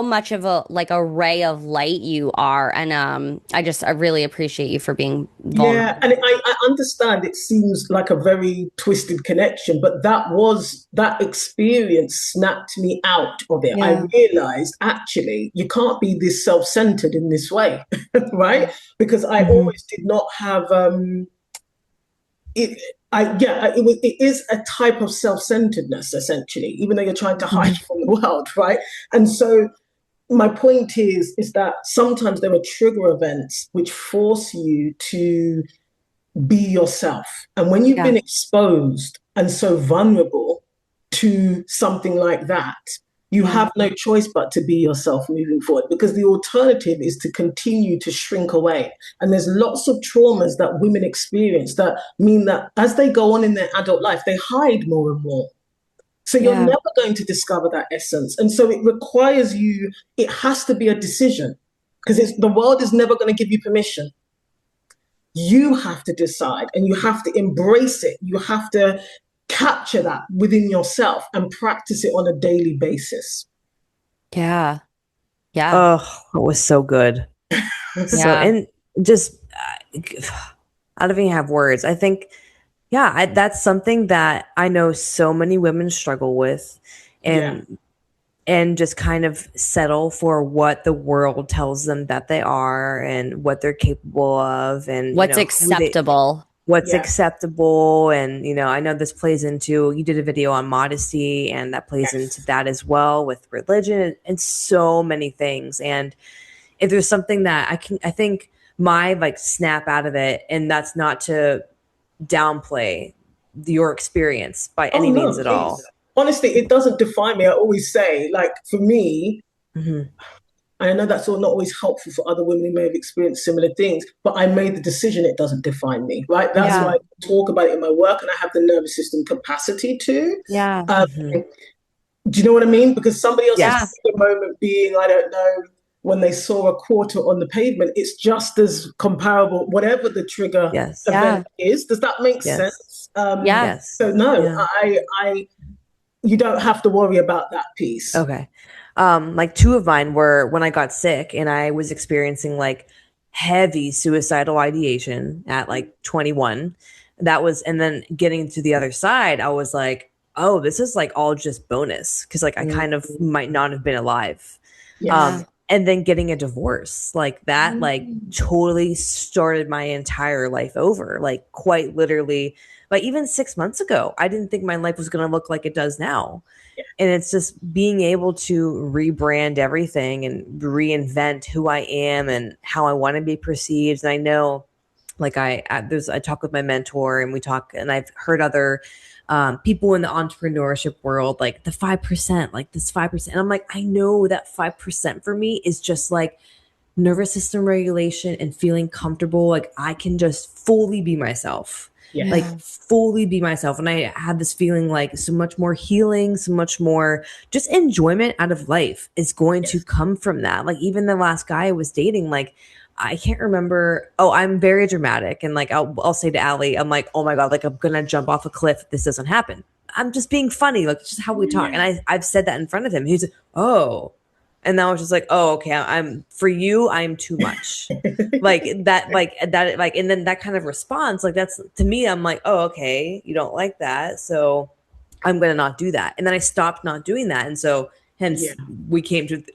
much of a like a ray of light you are. And I really appreciate you for being vulnerable. Yeah, and I understand it seems like a very twisted connection, but that experience snapped me out of it. I realized actually you can't be this self-centered in this way, right? Because I always did not have it, it is a type of self-centeredness, essentially, even though you're trying to hide from the world, right? And so my point is that sometimes there are trigger events which force you to be yourself. And when you've Yeah. been exposed and so vulnerable to something like that, you Yeah. have no choice but to be yourself moving forward, because the alternative is to continue to shrink away. And there's lots of traumas that women experience that mean that as they go on in their adult life, they hide more and more. So you're Yeah. never going to discover that essence. And so it requires you, it has to be a decision, because the world is never going to give you permission. You have to decide and you have to embrace it. You have to capture that within yourself and practice it on a daily basis. Yeah. Yeah. Oh, it was so good. So, Yeah. and just, I don't even have words. I think, yeah, that's something that I know so many women struggle with, Yeah. and just kind of settle for what the world tells them that they are and what they're capable of, and What's who they, acceptable? what's Yeah. acceptable. And I know this plays into, you did a video on modesty, and that plays into Yes. that as well, with religion and so many things. And if there's something that I think my like snap out of it, and that's not to downplay your experience by Oh, any no, means at all. please. Honestly, it doesn't define me. I always say, like, for me, Hmm. I know that's all not always helpful for other women who may have experienced similar things, but I made the decision it doesn't define me, right? That's Yeah. why I talk about it in my work, and I have the nervous system capacity to. Yeah. Um, Hmm. do you know what I mean? Because somebody else's Yeah. Yes. moment being, I don't know, when they saw a quarter on the pavement, it's just as comparable, whatever the trigger Yes. Yeah. event is. Does that make Yes. sense? Yeah. Yes. So no, Yeah. you don't have to worry about that piece. Okay. Like two of mine were when I got sick and I was experiencing like heavy suicidal ideation at like 21. That was, and then getting to the other side, I was like, oh, this is like all just bonus, because like I kind of Mhm. might not have been alive. Yes. And then getting a divorce, like that, like Mm. totally started my entire life over, like quite literally. Like even 6 months ago, I didn't think my life was going to look like it does now. Yeah. And it's just being able to rebrand everything and reinvent who I am and how I want to be perceived. And I know, like I talk with my mentor, and we talk, and I've heard other people in the entrepreneurship world, like the 5%, like this 5%. And I'm like, I know that 5% for me is just like nervous system regulation and feeling comfortable. Like I can just fully be myself, like Yes. Yeah. fully be myself. And I had this feeling like so much more healing, so much more just enjoyment out of life is going to Yes. come from that. Like even the last guy I was dating, like I can't remember. Oh, I'm very dramatic. And like, I'll say to Ali, I'm like, oh my God, like I'm going to jump off a cliff if this doesn't happen. I'm just being funny. Like, it's just how we talk. Yeah. And I've said that in front of him. He's like, oh. And then I was just like, oh, okay, I'm for you, I'm too much. Like that, and then that kind of response, like that's to me, I'm like, oh, okay, you don't like that. So I'm gonna not do that. And then I stopped not doing that. And so Yeah. hence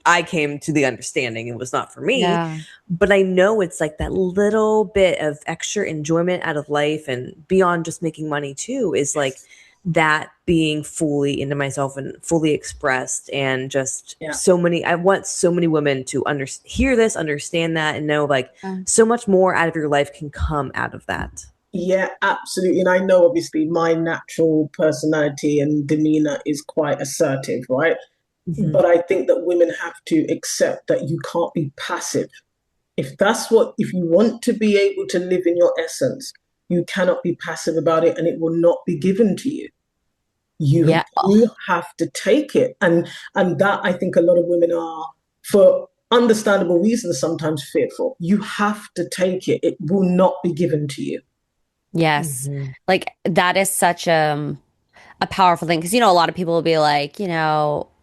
I came to the understanding it was not for me. Yeah. But I know it's like that little bit of extra enjoyment out of life and beyond just making money too, is like Yes. that being fully into myself and fully expressed. And just Yeah. I want so many women to hear this, understand that, and know like Yeah. so much more out of your life can come out of that. Yeah, absolutely. And I know obviously my natural personality and demeanor is quite assertive, right? Mhm. But I think that women have to accept that you can't be passive. If you want to be able to live in your essence, you cannot be passive about it, and it will not be given to you. You Yeah. do have to take it. And that I think a lot of women are, for understandable reasons, sometimes fearful. You have to take it. It will not be given to you. Yes. Mhm. Like that is such a powerful thing, because a lot of people will be like,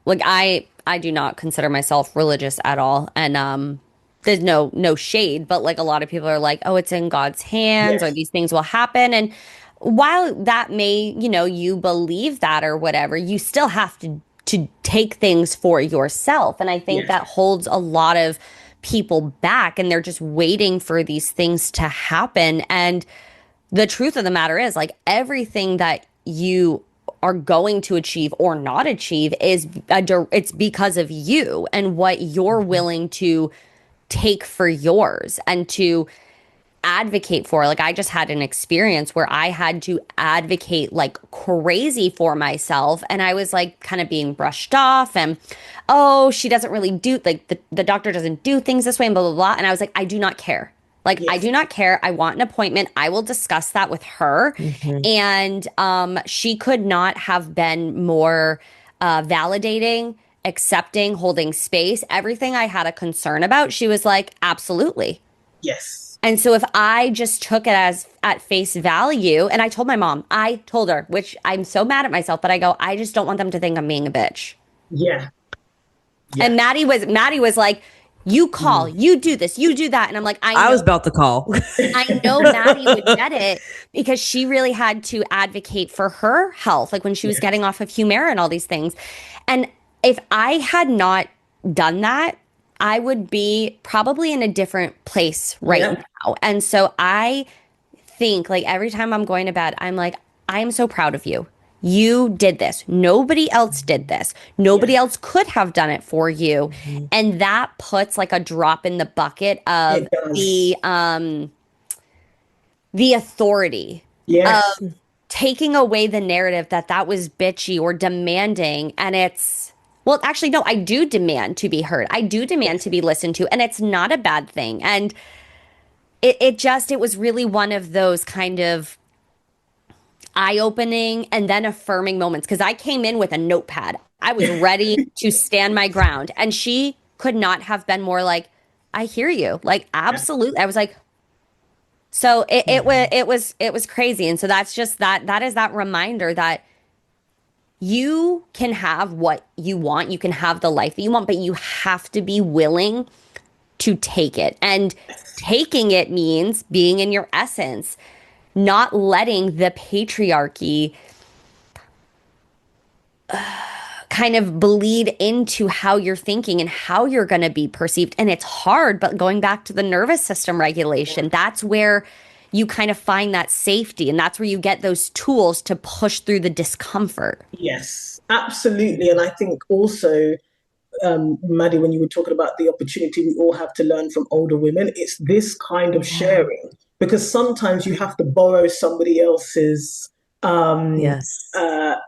like I do not consider myself religious at all, and there's no shade, but like a lot of people are like, oh, it's in God's hands, or Yes. these things will happen. And while that may, you believe that or whatever, you still have to take things for yourself. And I think Yes. that holds a lot of people back, and they're just waiting for these things to happen. And the truth of the matter is, like, everything that you are going to achieve or not achieve is it's because of you and what you're willing to take for yours and to advocate for. Like, I just had an experience where I had to advocate like crazy for myself, and I was like kind of being brushed off, and oh, she doesn't really do, like, the doctor doesn't do things this way, and blah blah blah. And I was like, I do not care. Like, I do not care. I want an appointment. I will discuss that with her. And she could not have been more validating, accepting, holding space. Everything I had a concern about, she was like, absolutely. Yes. And so if I just took it as at face value, and I told my mom, I told her, which I'm so mad at myself, but I go, I just don't want them to think I'm being a bitch. Yeah. And Maddie was like, you call, you do this, you do that. And I'm like, I was about to call. I know Maddie would get it because she really had to advocate for her health, like when she was getting off of Humira and all these things. And if I had not done that, I would be probably in a different place right now. And so I think, like, every time I'm going to bed, I'm like, I am so proud of you. You did this. Nobody else did this. Nobody else could have done it for you. And that puts like a drop in the bucket of the authority of taking away the narrative that was bitchy or demanding. And it's, well, actually, no, I do demand to be heard. I do demand to be listened to. And it's not a bad thing. And it was really one of those kind of eye-opening and then affirming moments, because I came in with a notepad. I was ready to stand my ground, and she could not have been more like, I hear you. Like, absolutely. I was like, so it was crazy. And so that's just that is that reminder that you can have what you want, you can have the life that you want, but you have to be willing to take it. And taking it means being in your essence, not letting the patriarchy kind of bleed into how you're thinking and how you're going to be perceived. And it's hard, but going back to the nervous system regulation, that's where you kind of find that safety, and that's where you get those tools to push through the discomfort. Yes, absolutely. And I think also, Maddie, when you were talking about the opportunity we all have to learn from older women, it's this kind of sharing. Because sometimes you have to borrow somebody else's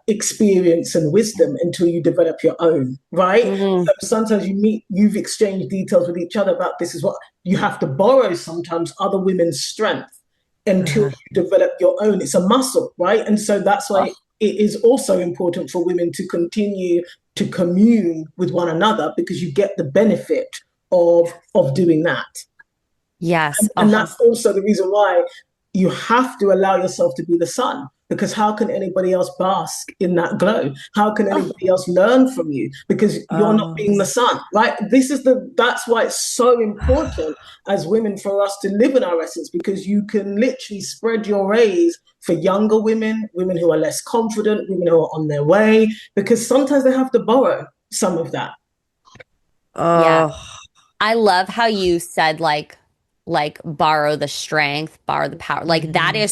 experience and wisdom until you develop your own, right? So sometimes you've exchanged details with each other about this is what you have to borrow sometimes other women's strength until you develop your own. It's a muscle, right? And so that's why it is also important for women to continue to commune with one another, because you get the benefit of doing that. Yes. And that's also the reason why you have to allow yourself to be the sun, because how can anybody else bask in that glow? How can anybody else learn from you? Because you're not being the sun, right? That's why it's so important as women for us to live in our essence, because you can literally spread your rays for younger women, women who are less confident, women who are on their way, because sometimes they have to borrow some of that. Yeah. I love how you said like borrow the strength, borrow the power. Like that is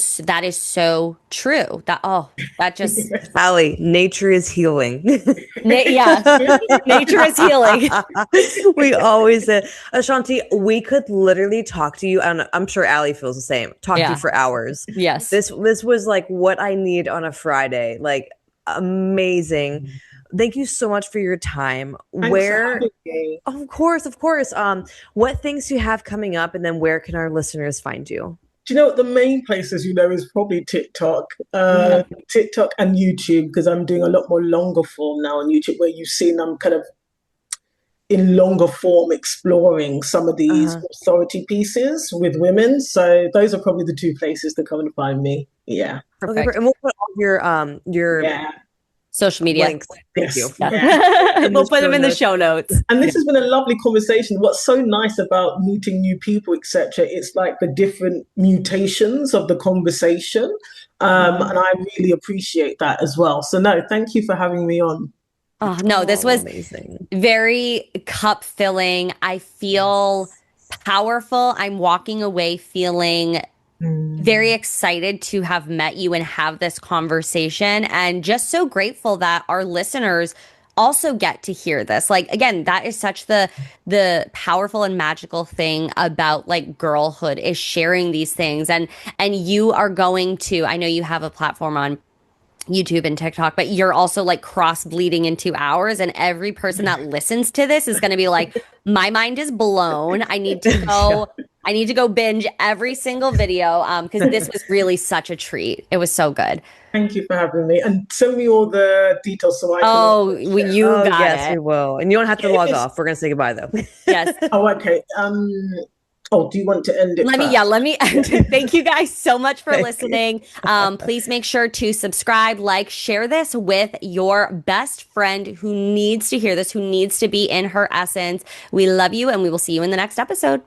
so true. That just Ali, nature is healing. Nature is healing. We always said, Ashanti, we could literally talk to you, and I'm sure Ali feels the same. Talk to you for hours. Yes. This was like what I need on a Friday. Like, amazing. Thank you so much for your time. Of course. What things do you have coming up, and then where can our listeners find you? Do you know what the main places, is probably TikTok and YouTube, because I'm doing a lot more longer form now on YouTube, where you've seen I'm kind of in longer form exploring some of these authority pieces with women. So those are probably the two places to come and find me. Yeah. Perfect. Okay, and we'll put all your social media links. Thank you. We'll put them in the show notes. And this has been a lovely conversation. What's so nice about meeting new people, etc., it's like the different mutations of the conversation. And I really appreciate that as well. So no, thank you for having me on. Oh, no, this was amazing. Very cup filling. I feel powerful. I'm walking away feeling very excited to have met you and have this conversation, and just so grateful that our listeners also get to hear this. Like, again, that is such the powerful and magical thing about like girlhood, is sharing these things. And you are going to, I know you have a platform on YouTube and TikTok, but you're also like cross bleeding into ours. And every person that listens to this is going to be like, my mind is blown. I need to go binge every single video, because this was really such a treat. It was so good. Thank you for having me, and send me all the details so I can. Oh, you Oh, got yes, it. we will. And you don't have to log off. We're going to say goodbye, though. Yes. Oh, okay. Oh, do you want to end it Let me end it. Thank you guys so much for Okay. listening. Please make sure to subscribe, like, share this with your best friend who needs to hear this, who needs to be in her essence. We love you, and we will see you in the next episode.